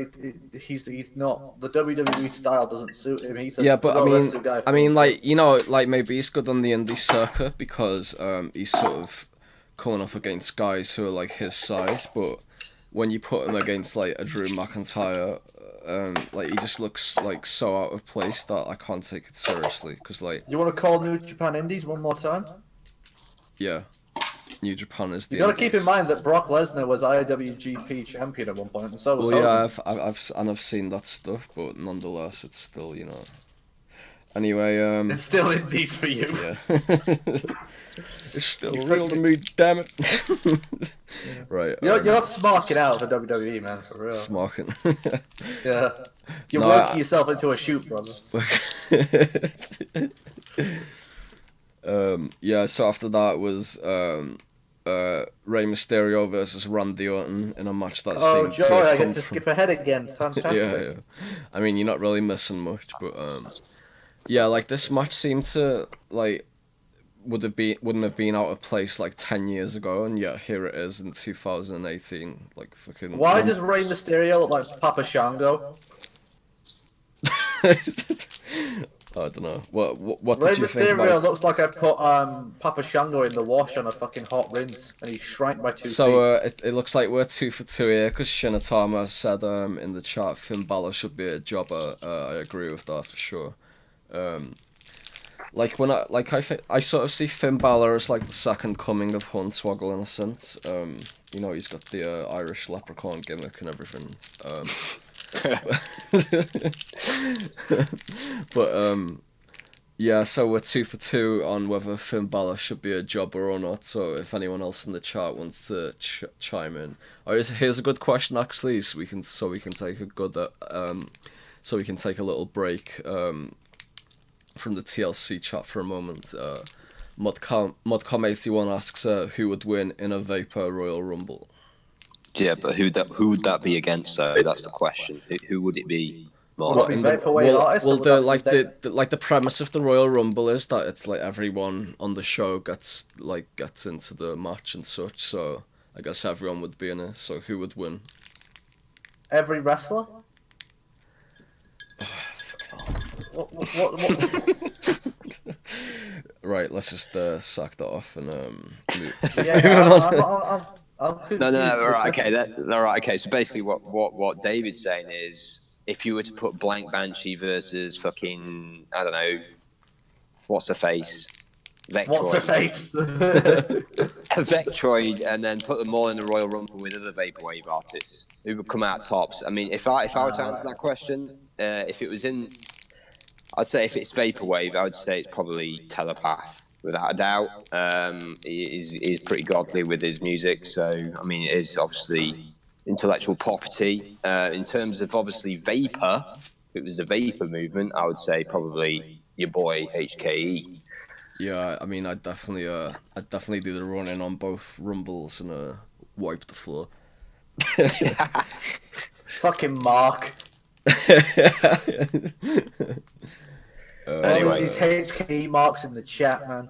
He's not. The WWE style doesn't suit him. He's a Yeah, but pro wrestling guy like maybe he's good on the indie circuit because he's sort of coming up against guys who are like his size. But when you put him against like a Drew McIntyre. Like he just looks like so out of place that I can't take it seriously. Cause like You want to call New Japan Indies one more time? yeah, New Japan is the. You got to keep in mind that Brock Lesnar was IWGP champion at one point, and so was Well, yeah, Hogan. I've seen that stuff, but nonetheless, it's still Anyway, It's still in these for you. yeah. It's still real to me, damn it. Right. You're smarking out for WWE, man, for real. Smarking. Yeah. You're No, working yourself into a shoot, brother. Yeah, so after that was Rey Mysterio versus Randy Orton in a match that Oh, seemed joy, to I come get to from... skip ahead again. Fantastic. Yeah. I mean, you're not really missing much, but yeah, like this match seemed to like wouldn't have been out of place like 10 years ago, and yet here it is in 2018. Like fucking. Why does Rey Mysterio look like Papa Shango? I don't know. What Rey did you think Mysterio about? looks like I put Papa Shango in the wash on a fucking hot rinse, and he shrank by 2 feet. So it looks like we're 2 for 2 here because Shinatama said in the chat Finn Balor should be a jobber. I agree with that for sure. Like when I sort of see Finn Balor as like the second coming of Hornswoggle in a sense. You know, he's got the Irish leprechaun gimmick and everything. But yeah, so we're 2 for 2 on whether Finn Balor should be a jobber or not. So if anyone else in the chat wants to chime in, here's a good question actually. So we can take a good so we can take a little break from the TLC chat for a moment. Modcom81 asks who would win in a Vapor Royal Rumble. Yeah, but who would that be against? So that's the question. Who would it be? Would Mark? it be Vaporwave artists, or would that be The premise of the Royal Rumble is that it's like everyone on the show gets into the match and such. So I guess everyone would be in it. So who would win? every wrestler? What? Right, let's just sack that off and Yeah, I'm No, all right, okay, all right, okay. So basically, what David's saying is, if you were to put Blank Banshee versus fucking, I don't know, what's her face, Vectroid. What's her face? Vectroid, and then put them all in the Royal Rumble with other Vaporwave artists who would come out tops. I mean, if I were to answer that question, if it was in, I'd say if it's Vaporwave, I would say it's probably Telepath, without a doubt. He's pretty godly with his music, so I mean, it is obviously intellectual property. In terms of obviously Vapor, if it was the Vapor movement, I would say probably your boy HKE. yeah, I mean, I'd definitely do the run in on both rumbles and wipe the floor. Fucking Mark. Anyway, These HKE marks in the chat, man.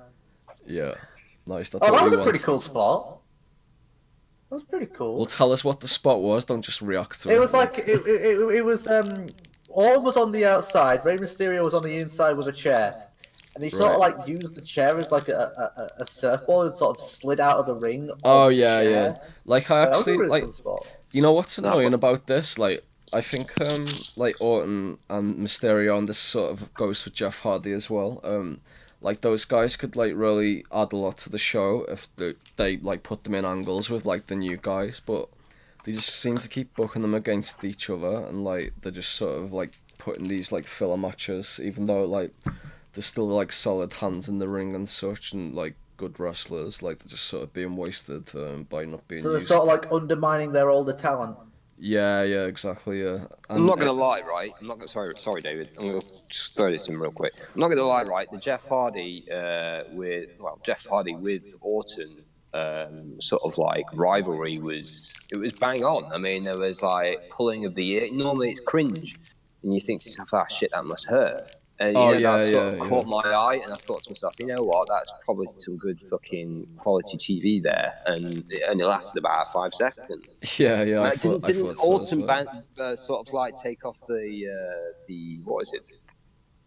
Yeah, nice. That's Oh, what that was we a want. pretty cool spot. That was pretty cool. Well, tell us what the spot was. Don't just react to it. It was like it was Orton was on the outside, Rey Mysterio was on the inside with a chair, and he sort of like used the chair as like a surfboard and sort of slid out of the ring. Oh on the yeah, chair. yeah. Like I Yeah, that was a actually really like. cool spot. You know what's annoying about this? Like, I think like Orton and Mysterio, and this sort of goes for Jeff Hardy as well. Like those guys could like really add a lot to the show if they like put them in angles with like the new guys, but they just seem to keep booking them against each other, and like they're just sort of like putting these like filler matches, even though like they're still like solid hands in the ring and such, and like good wrestlers. Like they're just sort of being wasted by not being. So they're used. sort of like undermining their older talent. Yeah, exactly. Yeah. I'm not gonna lie, right? I'm not gonna. Sorry, David. I'm gonna just throw this in real quick. I'm not gonna lie, right? The Jeff Hardy with Orton sort of like rivalry was bang on. I mean, there was like pulling of the ear. Normally it's cringe, and you think to yourself, "Ah, shit, that must hurt." And that sort of caught my eye, and I thought to myself, you know what? That's probably some good fucking quality TV there, and it only lasted about 5 seconds. Yeah. Didn't Orton sort of like take off the what is it?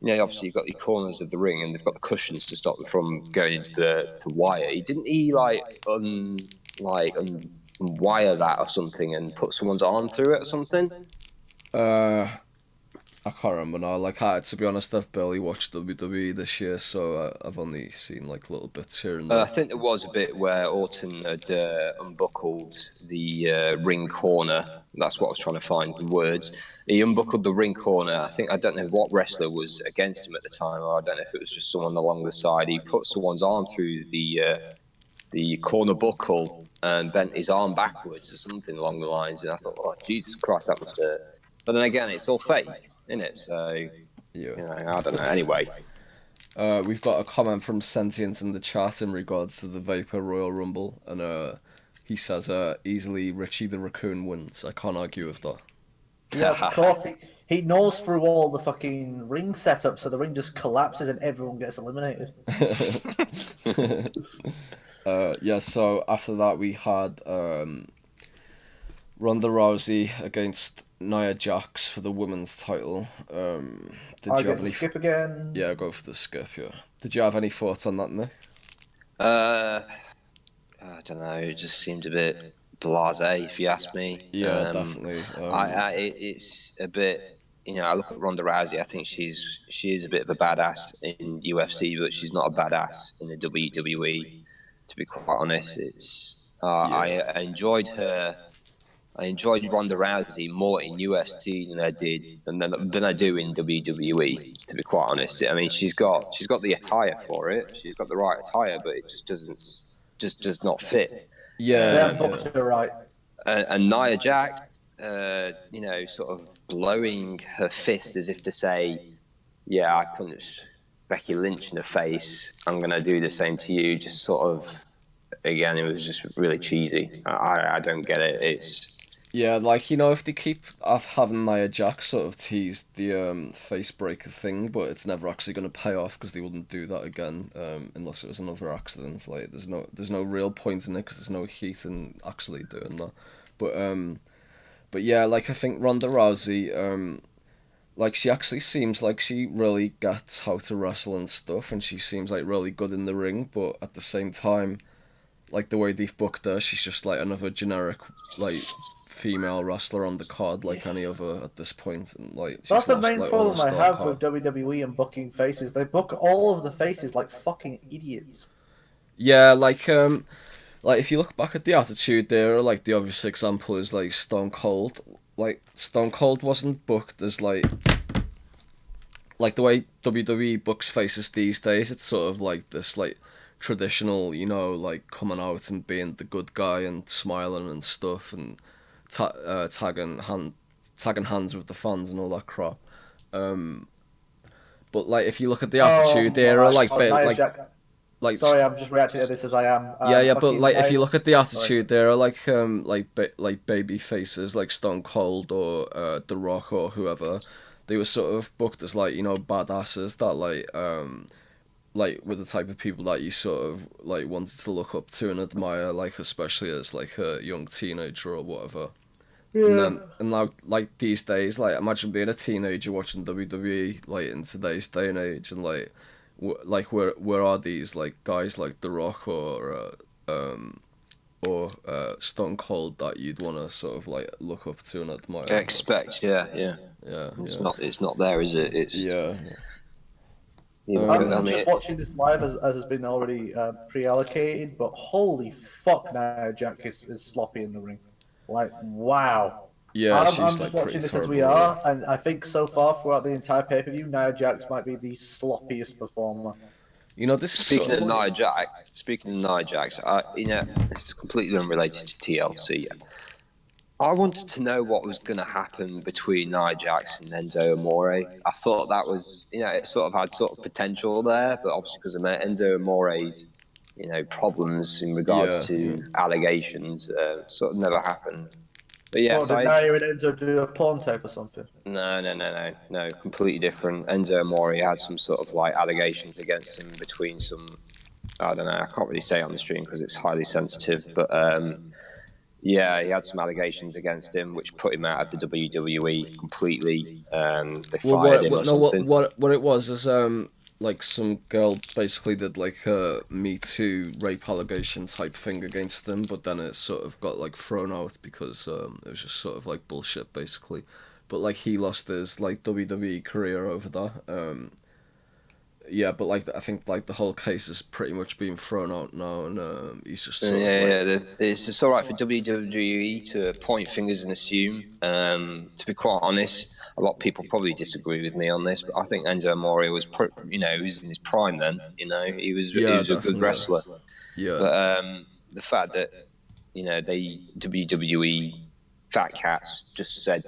You know, obviously you've got the corners of the ring, and they've got the cushions to stop them from going into the wire. Didn't he unwire that or something and put someone's arm through it or something? I can't remember now. Like, to be honest, I've barely watched WWE this year, so I've only seen like little bits here and there. I think there was a bit where Orton had unbuckled the ring corner That's what I was trying to find the words. He unbuckled the ring corner. I don't know what wrestler was against him at the time, or I don't know if it was just someone along the side. He put someone's arm through the corner buckle and bent his arm backwards or something along the lines. And I thought, oh, Jesus Christ, that must hurt. But then again, it's all fake, isn't it? So, I don't know. Anyway. We've got a comment from Sentient in the chat in regards to the Vapor Royal Rumble, and he says easily Richie the Raccoon wins. I can't argue with that. Yeah, of course. He knows through all the fucking ring setup, so the ring just collapses and everyone gets eliminated. So after that we had Ronda Rousey against Nia Jax for the women's title. I get to skip again. Yeah, go for the skip. Yeah. Did you have any thoughts on that, Nick? I don't know. It just seemed a bit blasé, if you ask me. Yeah, definitely. It's a bit. I look at Ronda Rousey. I think she is a bit of a badass in UFC, but she's not a badass in the WWE. To be quite honest, I enjoyed her. I enjoyed Ronda Rousey more in UFC than I do in WWE. To be quite honest, I mean she's got the attire for it. She's got the right attire, but it just does not fit. Yeah, right. And Nia Jax, sort of blowing her fist as if to say, "Yeah, I punched Becky Lynch in the face. I'm gonna do the same to you." Just sort of, again, it was just really cheesy. I don't get it. Yeah, if they keep having Nia Jax sort of tease the face breaker thing, but it's never actually going to pay off because they wouldn't do that again unless it was another accident. Like, there's no real point in it because there's no heat in actually doing that. But yeah, I think Ronda Rousey, she actually seems like she really gets how to wrestle and stuff, and she seems really good in the ring. But at the same time, the way they've booked her, she's just another generic female wrestler on the card any other at this point, and that's the main problem I have with WWE and booking faces. They book all of the faces like fucking idiots. Yeah, if you look back at the Attitude Era, the obvious example is Stone Cold. Stone Cold wasn't booked as the way WWE books faces these days. It's sort of this traditional, coming out and being the good guy and smiling and stuff and tagging hands with the fans and all that crap. But if you look at the Attitude Era, sorry, I'm just reacting to this as I am. If you look at the Attitude Era, baby faces like Stone Cold or The Rock or whoever, they were sort of booked as badasses that were the type of people that you sort of wanted to look up to and admire, especially as a young teenager or whatever. Yeah. And now these days, imagine being a teenager watching WWE in today's day and age, and where are these guys like The Rock or Stone Cold that you'd want to sort of look up to and admire? Expect, yeah. It's not there, is it? It's I'm just watching this live as has been already pre-allocated, but holy fuck, Nia Jax is sloppy in the ring. Wow. Yeah, I'm just watching this as we are, and I think so far throughout the entire pay-per-view, Nia Jax might be the sloppiest performer. Speaking of Nia Jax, it's completely unrelated to TLC. I wanted to know what was going to happen between Nia Jax and Enzo Amore. I thought that was, it sort of had potential there, but obviously because of Enzo Amore's, problems in regards to allegations, sort of never happened. But yeah, did Nia and Enzo do a porn tape or something? No, completely different. Enzo Amore had some sort of allegations against him between some, I don't know, I can't really say on the stream because it's highly sensitive, but yeah, he had some allegations against him, which put him out of the WWE completely. They fired him or something. What it was is some girl basically did a Me Too rape allegation type thing against him, but then it sort of got thrown out because it was just sort of bullshit basically. But he lost his WWE career over that. yeah, but like I think like the whole case is pretty much being thrown out now, and he's just sort of It's all right for WWE to point fingers and assume. To be quite honest, a lot of people probably disagree with me on this, but I think Enzo Amore was, he was in his prime then. He was a good definitely. wrestler. Yeah. But the fact that they WWE fat cats just said,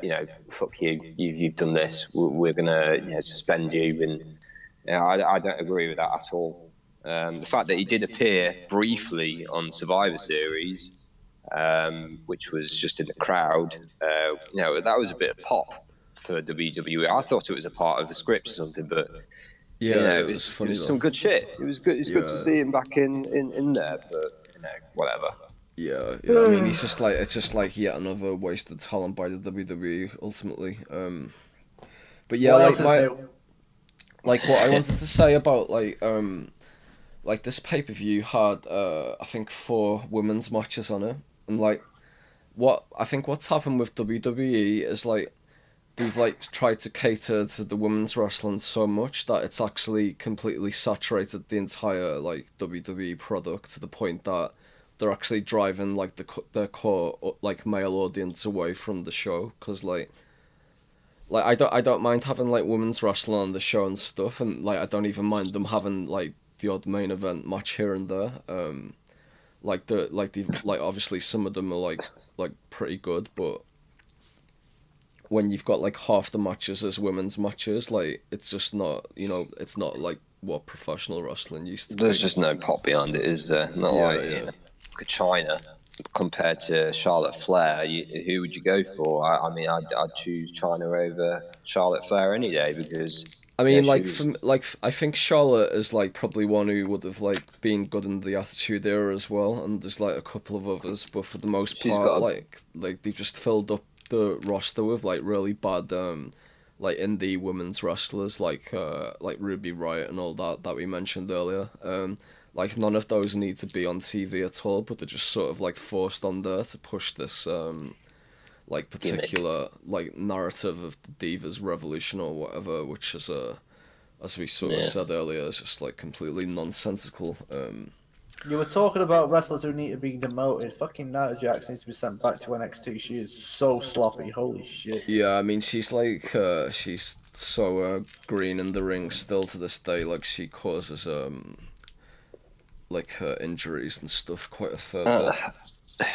fuck you, you've done this. We're gonna suspend you, and I don't agree with that at all. The fact that he did appear briefly on Survivor Series, which was just in the crowd, that was a bit of pop for WWE. I thought it was a part of the script or something, but it was funny. It was some good shit. It was good. It's good to see him back in there, but whatever. Yeah. I mean, it's just like yet another wasted talent by the WWE ultimately. But yeah, like what I wanted to say about like this pay-per-view had I think 4 women's matches on it, and like what's happened with WWE is like they've like tried to cater to the women's wrestling so much that it's actually completely saturated the entire like WWE product to the point that they're actually driving like the core like male audience away from the show, because like I don't mind having like women's wrestling on the show and stuff, and like I don't even mind them having like the odd main event match here and there. Like obviously some of them are like pretty good, but when you've got like half the matches as women's matches, like it's just not it's not like what professional wrestling used to be. There's just no pop behind it, is there? Not like China compared to Charlotte Flair. Who would you go for? I mean, I'd choose China over Charlotte Flair any day, because I mean, I think Charlotte is like probably one who would have like been good in the Attitude Era as well, and there's like a couple of others, but for the most part, like they've just filled up the roster with like really bad like indie women's wrestlers like Ruby Riott and all that we mentioned earlier. Like none of those need to be on TV at all, but they're just sort of like forced on there to push this like particular like narrative of the Divas Revolution or whatever, which is as we sort of said earlier, is just like completely nonsensical. You were talking about wrestlers who need to be demoted. Fucking Nia Jax needs to be sent back to NXT. She is so sloppy. Holy shit. Yeah, I mean, she's like she's so green in the ring still to this day. Like she causes like her injuries and stuff quite a fair bit.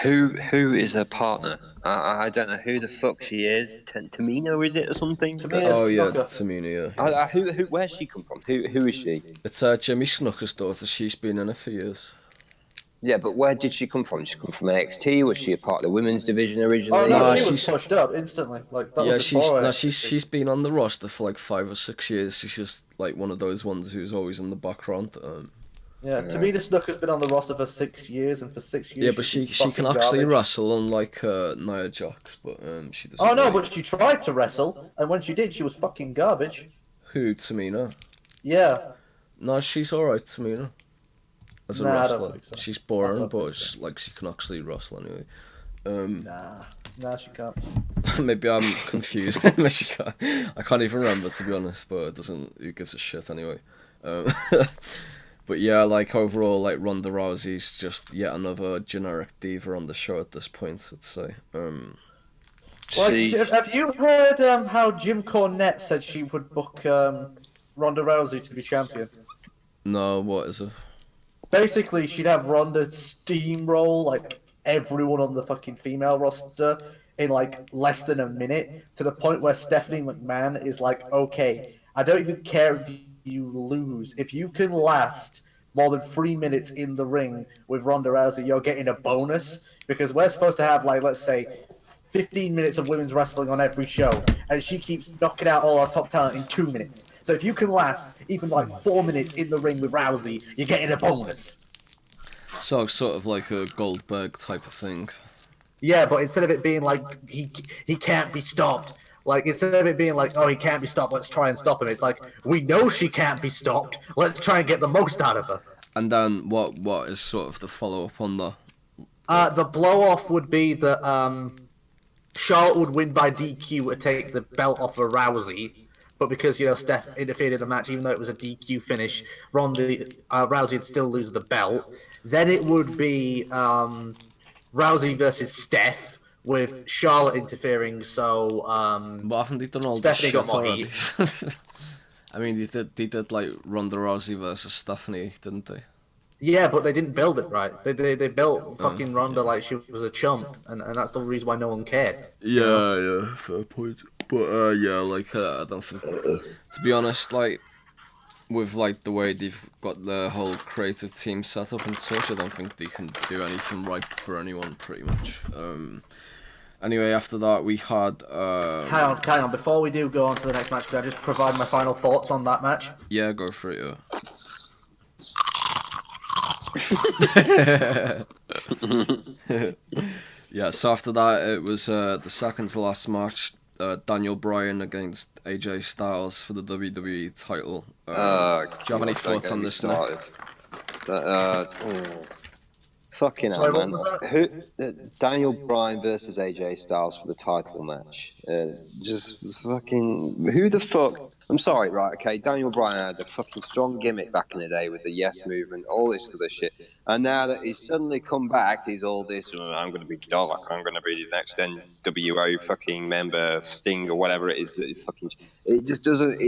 Who is her partner? I don't know who the fuck she is. Tamina, is it, or something? Tamina, it's Tamina. Yeah. Where's she come from? Who is she? It's Jimmy Snuka's daughter. She's been in it for years. Yeah, but where did she come from? Did she come from NXT? Was she a part of the women's division originally? Oh no, she was pushed up instantly. Like that was she's been on the roster for like 5 or 6 years. She's just like one of those ones who's always in the background. Tamina Snuka's been on the roster for 6 years, and for 6 years. Yeah, but she can actually wrestle, unlike Nia Jax, but she doesn't. Oh no, but she tried to wrestle, and when she did, she was fucking garbage. Who, Tamina? Yeah. No, she's alright, Tamina. As a I wrestler, don't think so. she's boring, but like she can actually wrestle anyway. Nah, she can't. Maybe I'm confused. She can't. I can't even remember, to be honest. But it doesn't. Who gives a shit anyway? But yeah, like overall, like Ronda Rousey's just yet another generic diva on the show at this point, I'd say. Have you heard how Jim Cornette said she would book Ronda Rousey to be champion? No, what is it? Basically, she'd have Ronda steamroll like everyone on the fucking female roster in like less than a minute, to the point where Stephanie McMahon is like, okay, I don't even care if you lose. If you can last more than 3 minutes in the ring with Ronda Rousey, you're getting a bonus, because we're supposed to have like, let's say, 15 minutes of women's wrestling on every show, and she keeps knocking out all our top talent in 2 minutes. So if you can last even like 4 minutes in the ring with Rousey, you're getting a bonus. So sort of like a Goldberg type of thing. Yeah, but instead of it being like he can't be stopped, like instead of it being like, oh, he can't be stopped, let's try and stop him, it's like, we know she can't be stopped, let's try and get the most out of her. And then what is sort of the follow up on that? The blow off would be that Charlotte would win by DQ to take the belt off of Rousey, but because Steph interfered in the match, even though it was a DQ finish, Rousey would still lose the belt. Then it would be Rousey versus Steph with Charlotte interfering. So But haven't they done all Stephanie this got shit more already? heat. I mean, they did like Ronda Rousey versus Stephanie, didn't they? Yeah, but they didn't build it right. They built fucking Ronda like she was a chump, and that's the reason why no one cared. Yeah, fair point. But yeah, like I don't think, to be honest, like with like the way they've got the whole creative team set up and such, I don't think they can do anything right for anyone, pretty much. Anyway, after that we had. Hang on. Before we do go on to the next match, could I just provide my final thoughts on that match? Yeah, go for it. Yeah. Yeah. So after that, it was the second to last match. Daniel Bryan against AJ Styles for the WWE title. Do you have any thoughts on this, Nick? Fucking Sorry, hell, man. what was Who? Daniel Bryan versus AJ Styles for the title match. Just fucking. Who the fuck? I'm sorry, right? Okay, Daniel Bryan had a fucking strong gimmick back in the day with the Yes Movement, all this other shit. And now that he's suddenly come back, he's all this. I'm going to be Doc. I'm going to be the next NWO fucking member, Sting or whatever it is that he fucking. It just doesn't.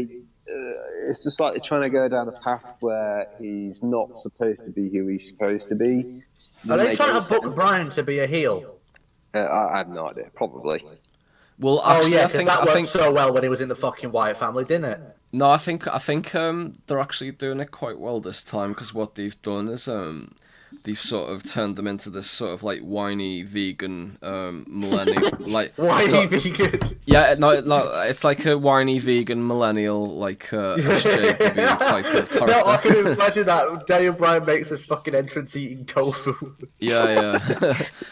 It's just like they're trying to go down a path where he's not supposed to be who he's supposed to be. Are they Make trying any to book sense. Bryan to be a heel? I have no idea. Probably. Well, Oh actually, yeah, I because think that worked so well when he was in the fucking Wyatt family, didn't it? no, I think they're actually doing it quite well this time, because what they've done is they've sort of turned them into this sort of like whiny vegan millennial like Whiny vegan. Yeah, no, it's like a whiny vegan millennial like SJW type of character. No, I can imagine that Daniel Bryan makes his fucking entrance eating tofu. Yeah.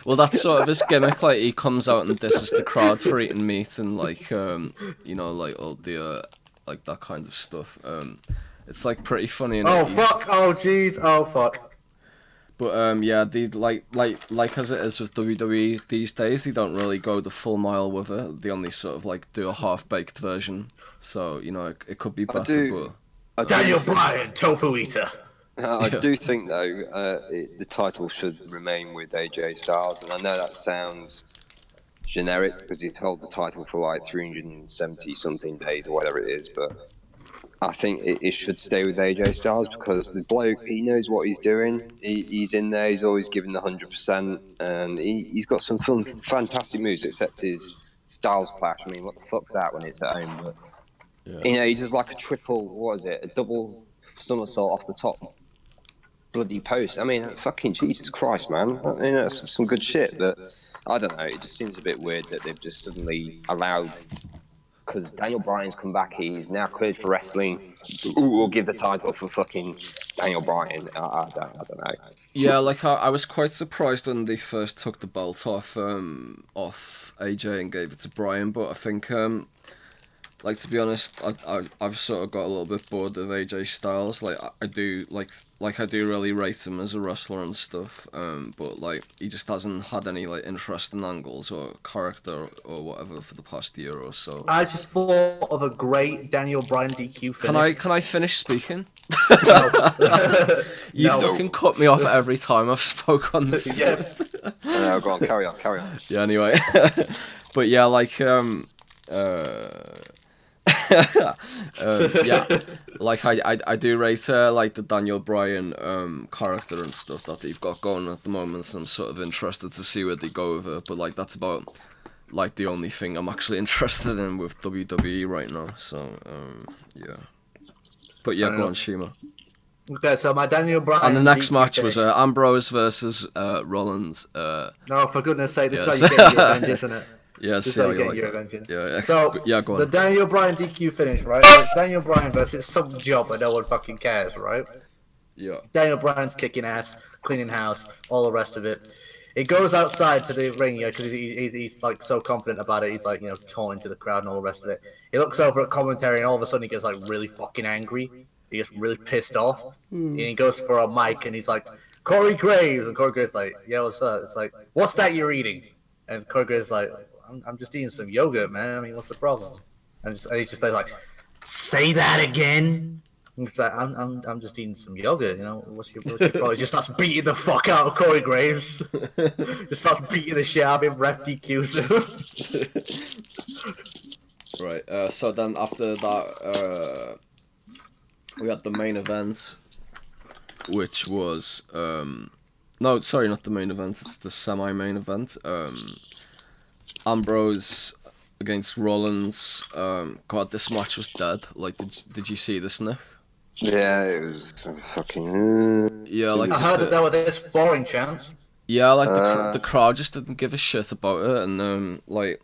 Well, that's sort of his gimmick. Like he comes out and disses the crowd for eating meat and like like all the like that kind of stuff. It's like pretty funny. And Oh fuck! Oh jeez! Oh fuck! But yeah, they like as it is with WWE these days, they don't really go the full mile with it. They only sort of like do a half-baked version. So it could be better. But Daniel Bryan, tofu eater. I do think though the title should remain with AJ Styles, and I know that sounds generic because he's held the title for like 370 something days or whatever it is, but I think it should stay with AJ Styles because the bloke, he knows what he's doing. He's in there. He's always giving the 100%, and he's got some fantastic moves. Except his Styles Clash. I mean, what the fuck's that when it's at home? But, he does like a triple. What is it? A double somersault off the top bloody post. I mean, fucking Jesus Christ, man. I mean, that's some good shit. But I don't know. It just seems a bit weird that they've just suddenly allowed. Because Daniel Bryan's come back, he's now cleared for wrestling. We'll give the title for fucking Daniel Bryan. I don't know. yeah, like I was quite surprised when they first took the belt off AJ and gave it to Bryan. But I think like to be honest, I've sort of got a little bit bored of AJ Styles. Like I do I do really rate him as a wrestler and stuff. But like he just hasn't had any like interesting angles or character or whatever for the past year or so. I just thought of a great Daniel Bryan DQ finish. Can I finish speaking? No. You No. fucking cut me off every time I've spoke on this. Yeah. No, go on, carry on. Yeah. Anyway, but yeah, like yeah, like I do rate like the Daniel Bryan character and stuff that they've got going at the moment, and I'm sort of interested to see where they go with it. But like that's about like the only thing I'm actually interested in with WWE right now. So yeah, but yeah, go on, Shima. Okay, so my Daniel Bryan. And the next DQ match finish. was Ambrose versus Rollins. No, for goodness sake, this Yes. is how you get your revenge, isn't it? Yeah, This is see how how you you get like your that. revenge. Yeah. So Yeah, go the on. Daniel Bryan DQ finish, right? So it's Daniel Bryan versus some job that no one fucking cares, right? Yeah. Daniel Bryan's kicking ass, cleaning house, all the rest of it. He goes outside to the ring, because he's like so confident about it. He's like, taunting to the crowd and all the rest of it. He looks over at commentary and all of a sudden he gets like really fucking angry. He gets really pissed off. And he goes for a mic and he's like, Corey Graves. And Corey Graves like, yeah, what's up? It's like, what's that you're eating? And Corey Graves like, I'm just eating some yogurt, man. I mean, what's the problem? And he just like, Say that again. It's like, I'm just eating some yogurt, you know. What's your problem? He just starts beating the fuck out of Corey Graves. Just starts beating the shit out of him, ref DQs him. Right. So then after that, we had the main event, which was no, sorry, not the main event. It's the semi-main event. Ambrose against Rollins. God, this match was dead. Like, did you see this, Nick? Yeah, it was fucking. Yeah, like I heard that there were this boring chants. yeah, like the crowd just didn't give a shit about it, and like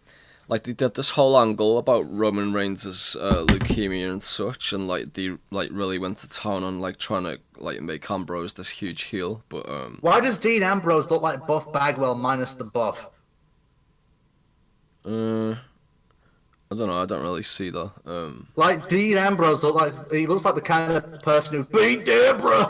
they did this whole angle about Roman Reigns' leukemia and such, and like they like really went to town on like trying to like make Ambrose this huge heel, but Why does Dean Ambrose look like Buff Bagwell minus the buff? I don't know. I don't really see that. Like Dean Ambrose he looks like the kind of person who beat Deborah.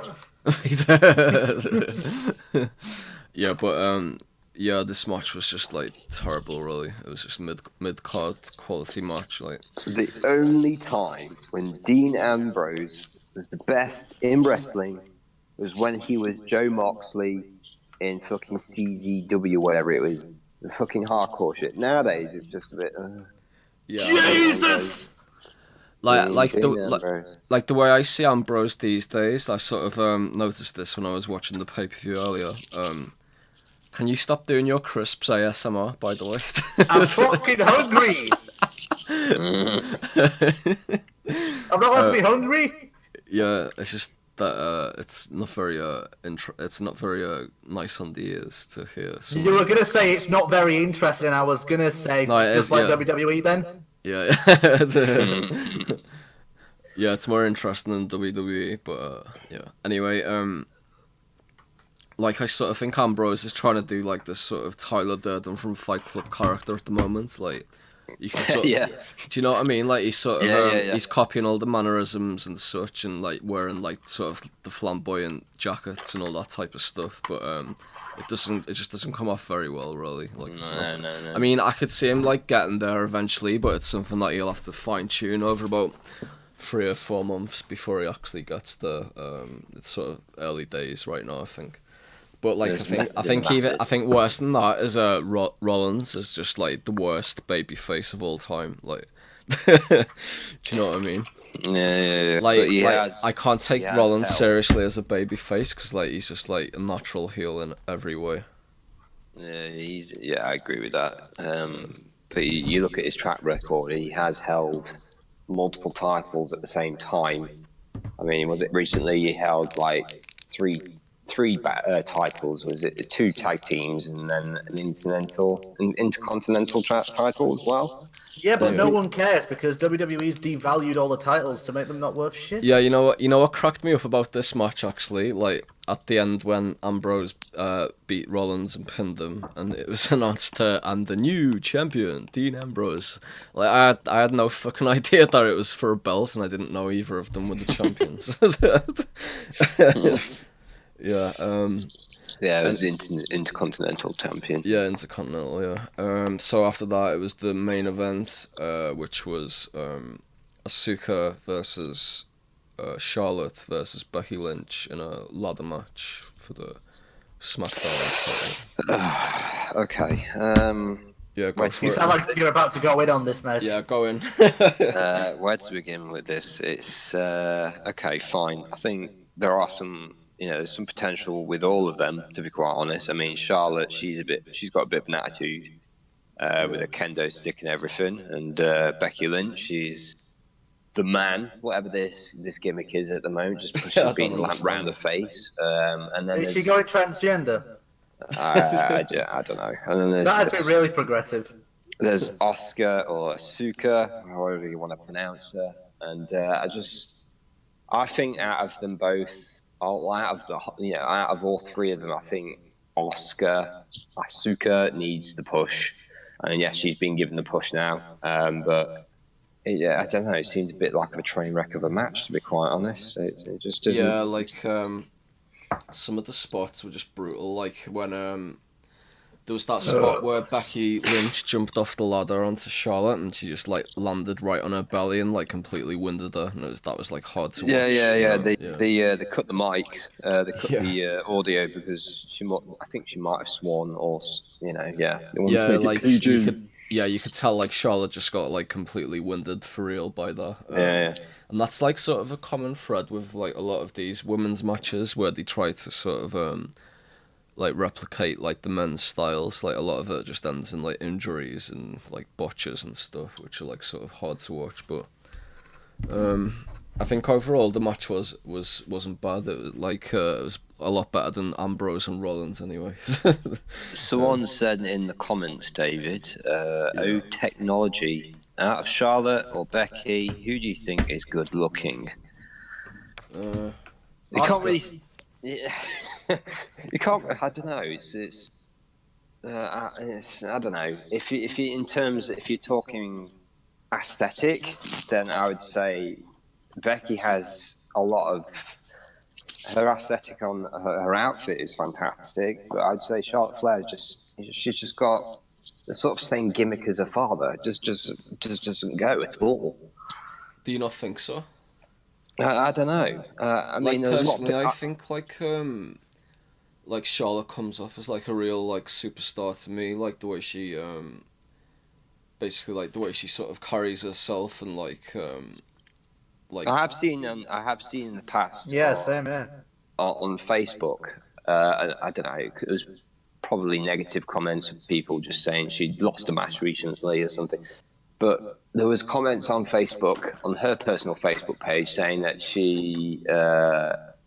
Yeah, but yeah, this match was just like terrible. Really, it was just mid card quality match. Like The only time when Dean Ambrose was the best in wrestling was when he was Joe Moxley in fucking CZW, whatever it was. The fucking hardcore shit. Nowadays, it's just a bit. yeah, Jesus! like Dean the Ambrose. like the way I see Ambrose these days. I sort of noticed this when I was watching the pay-per-view earlier. Can you stop doing your crisps ASMR, by the way? I'm fucking hungry. I'm not allowed to be hungry. Yeah, it's just that it's not very it's not very nice on the ears to hear. You were gonna say it's not very interesting. I was gonna say No, it just is, like yeah. WWE then. Yeah, yeah, it's more interesting than WWE, but yeah. Anyway, like I sort of think Ambrose is trying to do like this sort of Tyler Durden from Fight Club character at the moment. Like you can sort of, Yeah. do you know what I mean? Like he's sort of Yeah. he's copying all the mannerisms and such, and like wearing like sort of the flamboyant jackets and all that type of stuff. But it just doesn't come off very well, really. Like it's No. I mean, I could see him like getting there eventually, but it's something that he'll have to fine tune over about 3 or 4 months before he actually gets there. It's sort of early days right now, I think. But like There's I method in that. think worse than that is Rollins is just like the worst baby face of all time. Like, do you know what I mean? Yeah. Like, But he like has- I can't take he has Rollins help. seriously as a baby face because like he's just like a natural heel in every way. Yeah, I agree with that. But you look at his track record; he has held multiple titles at the same time. I mean, was it recently he held like three titles? Was it 2 tag teams and then an intercontinental title as well? Yeah, but no one cares because WWE's devalued all the titles to make them not worth shit. Yeah, you know what cracked me up about this match actually, like at the end when Ambrose beat Rollins and pinned him, and it was announced and the new champion Dean Ambrose. Like I had no fucking idea that it was for a belt, and I didn't know either of them were the champions. Yeah, Yeah, it was intercontinental champion. yeah, Intercontinental, yeah. So after that, it was the main event, which was Asuka versus Charlotte versus Becky Lynch in a ladder match for the SmackDown title. Okay. Yeah, go Wait, for You it. sound like you're about to go in on this, mate. Yeah, go in. Where to begin with this? It's okay, fine. I think there are some, there's some potential with all of them. To be quite honest, I mean, Charlotte, she's got a bit of an attitude with a kendo stick and everything, and Becky Lynch, she's the man, whatever this gimmick is at the moment, just I she's don't being understand. round the face, and then Is she there's, going transgender? I don't know, and then That'd be really progressive. there's Oscar or Asuka, however you want to pronounce her, and I think out of them both, out of all 3 of them, I think Asuka needs the push, and yes, she's been given the push now, but. I don't know. It seems a bit like a train wreck of a match, to be quite honest. It just doesn't. Yeah, like some of the spots were just brutal. Like when There was that spot where Becky Lynch jumped off the ladder onto Charlotte, and she just like landed right on her belly and like completely winded her. And that was like hard to watch. Yeah. They cut the mic, they cut Yeah. the audio because I think she might have sworn, or They wanted to make like it PG. you could tell like Charlotte just got like completely winded for real by that. Yeah. And that's like sort of a common thread with like a lot of these women's matches where they try to sort of like replicate like the men's styles. Like a lot of it just ends in like injuries and like botches and stuff, which are like sort of hard to watch. But I think overall the match wasn't bad. It was a lot better than Ambrose and Rollins anyway. Someone said in the comments, David, "Oh, technology. Out of Charlotte or Becky, who do you think is good looking?" You can't really. Yeah. You can't. I don't know. It's I don't know. If you're talking aesthetic, then I would say Becky has a lot of her aesthetic on her outfit is fantastic, but I'd say Charlotte Flair she's just got the sort of same gimmick as her father. Just doesn't go at all. Do you not think so? I don't know. I mean, Like, there's a personally, lot I think like Charlotte comes off as like a real like superstar to me. Like the way she basically like the way she sort of carries herself and like I have seen in the past. Yeah, same, yeah. On Facebook. I don't know. It was probably negative comments of people just saying she lost a match recently or something. But there was comments on Facebook, on her personal Facebook page, saying that she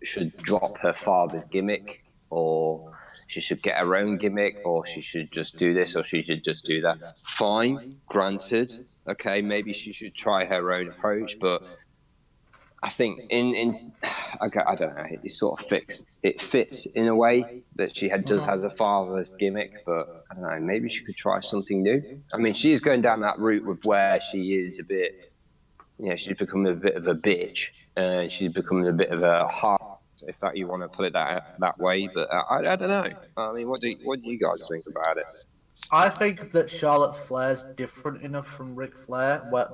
should drop her father's gimmick, or she should get her own gimmick, or she should just do this, or she should just do that. Fine, granted. Okay, maybe she should try her own approach, but I think I don't know. It sort of fits in a way that she does has a father's gimmick, but I don't know. Maybe she could try something new. I mean, she is going down that route with where she is a bit. She's become a bit of a bitch, and she's becoming a bit of a heart, if that you want to put it that way. But I don't know. I mean, what do you guys think about it? I think that Charlotte Flair's different enough from Ric Flair. Where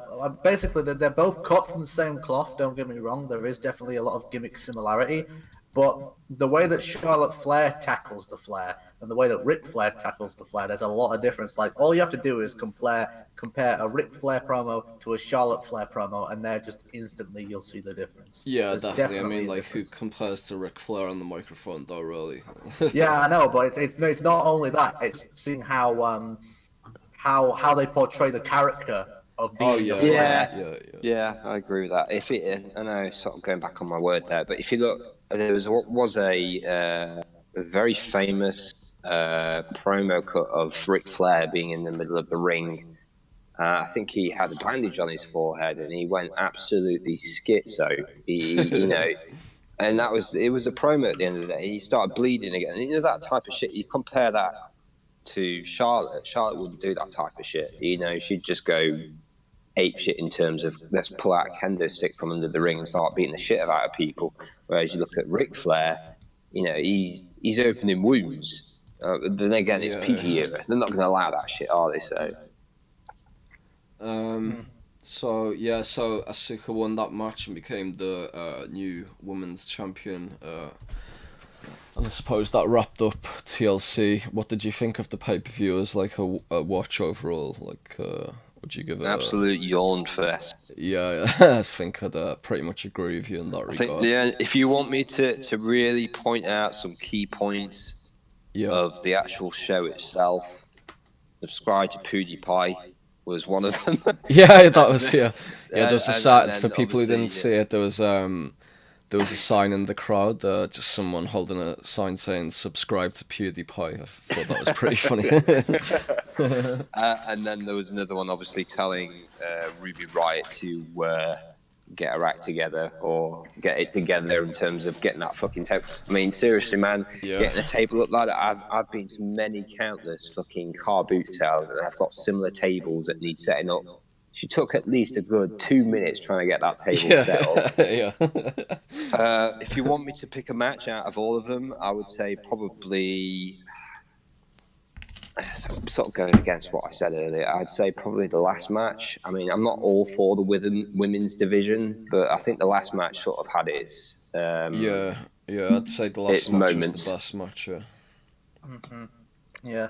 basically they're both cut from the same cloth. Don't get me wrong. There is definitely a lot of gimmick similarity, but the way that Charlotte Flair tackles the Flair and the way that Ric Flair tackles the Flair, there's a lot of difference. Like all you have to do is compare a Ric Flair promo to a Charlotte Flair promo, and there just instantly you'll see the difference. Yeah, There's definitely. I mean, a like who difference. compares to Ric Flair on the microphone though? Really? Yeah, I know, but it's not only that. It's seeing how they portray the character of being Oh the yeah, Flair. Yeah, I agree with that. I know, sort of going back on my word there, but if you look, there was a very famous promo cut of Ric Flair being in the middle of the ring. I think he had a bandage on his forehead, and he went absolutely schizo. And it was a promo at the end of the day. He started bleeding again. And that type of shit. You compare that to Charlotte. Charlotte wouldn't do that type of shit. She'd just go ape shit in terms of let's pull out a kendo stick from under the ring and start beating the shit out of people. Whereas you look at Ric Flair, he's opening wounds. Then again, it's PG era. They're not going to allow that shit, are they? So Asuka won that match and became the new women's champion. And I suppose that wrapped up TLC. What did you think of the pay-per-view as like a watch overall? Like, would you give it Absolute yawn fest. Yeah, I think I'd pretty much agree with you in that regard. If you want me to really point out some key points of the actual show itself, subscribe to PewDiePie was one of them. Yeah, that was there was a sign for people who didn't see it. There was a sign in the crowd, just someone holding a sign saying "Subscribe to PewDiePie." I thought that was pretty funny. And then there was another one, obviously telling Ruby Riott to get her act together or get it together in terms of getting that fucking table. I mean, seriously, man, getting a table up like that. I've been to many countless fucking car boot sales, and I've got similar tables that need setting up. She took at least a good 2 minutes trying to get that table set up. If you want me to pick a match out of all of them, I would say probably sort of going against what I said earlier, I'd say probably the last match. I mean, I'm not all for the women's division, but I think the last match sort of had its Yeah, I'd say the last its match moments. was the best match. Yeah. Yeah.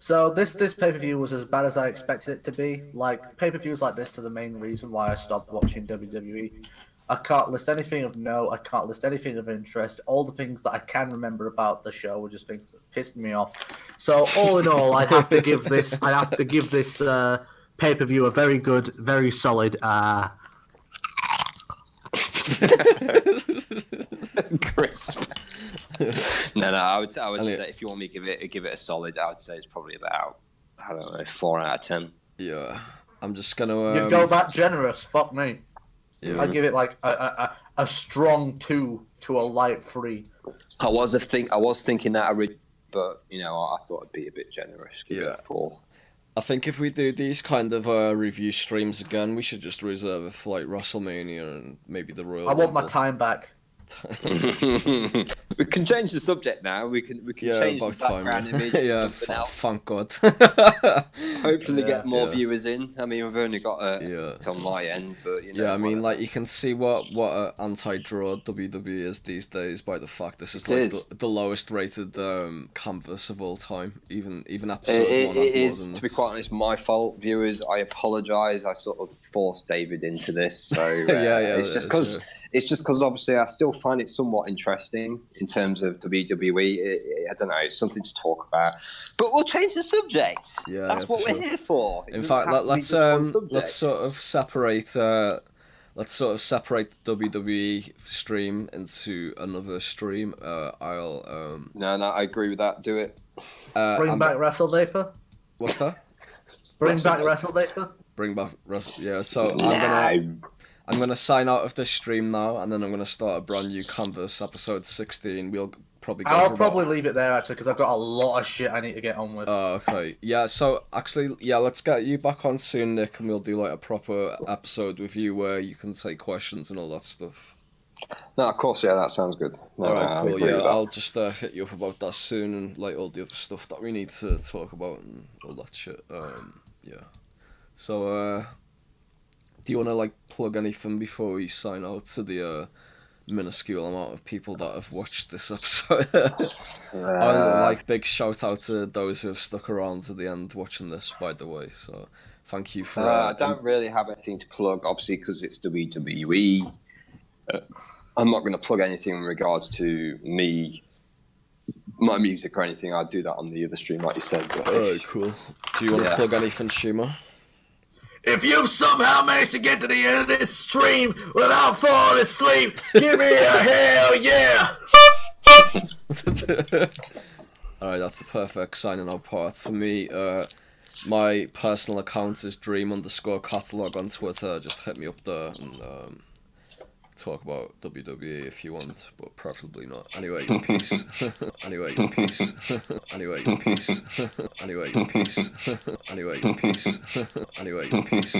So this pay-per-view was as bad as I expected it to be. Like, pay-per-views like this are the main reason why I stopped watching WWE. I can't list anything of note. I can't list anything of interest. All the things that I can remember about the show were just things that pissed me off. So all in all, I have to give this pay-per-view a very good, very solid. Crisp. No, I would say if you want me to give it a solid, I would say it's probably about, I don't know, 4 out of 10. Yeah. I'm just gonna. You'd go that generous? Fuck me. Yeah. I'd give it like a strong 2 to a light 3. I was thinking that originally, but you know, I thought it'd be a bit generous. Give it a 4. I think if we do these kind of review streams again, we should just reserve it for like WrestleMania and maybe the Royal I want my Rumble. time back. We can change the subject now. We can change the background image to something else. Thank God. Hopefully get more viewers in. I mean, we've only got it's on my end, but you know. Yeah, I mean, like you can see what anti-draw WWE is these days by the fact this is like the lowest rated canvas of all time. Even episode 1 it is, to be quite honest, my fault, viewers. I apologise. I sort of forced David into this, so it's just because. It's just because obviously I still find it somewhat interesting in terms of WWE. I don't know, it's something to talk about. But we'll change the subject. Yeah, that's what we're here for. In fact, let's sort of separate the WWE stream into another stream. No, I agree with that. Do it. Bring back Wrestle Vapor. What's that? Bring back Wrestle Vapor. Bring back Wrestle. Yeah. So No. I'm gonna sign out of this stream now, and then I'm gonna start a brand new canvas, episode 16. We'll probably. I'll probably leave it there actually because I've got a lot of shit I need to get on with. Oh, okay. Yeah. So actually, let's get you back on soon, Nick, and we'll do like a proper episode with you where you can take questions and all that stuff. No, of course, yeah, that sounds good. All right, cool. Yeah, I'll just hit you up about that soon, and like all the other stuff that we need to talk about and all that shit. Yeah. So, do you want to like plug anything before we sign out to the minuscule amount of people that have watched this episode? Like big shout out to those who have stuck around to the end watching this, by the way. So thank you for. I don't really have anything to plug, obviously, because it's WWE. I'm not going to plug anything in regards to my music or anything. I'll do that on the other stream, like you said. But Alright, cool. Do you want to plug anything, Shima? If you've somehow managed to get to the end of this stream without falling asleep, give me a hell yeah! Alright, that's the perfect signing out part. For me, my personal account is dream_catalog on Twitter. Just hit me up there and talk about WWE if you want, but preferably not. Anyway, peace. Anyway, peace. Anyway, peace. Anyway, peace. Anyway, peace. Anyway, peace.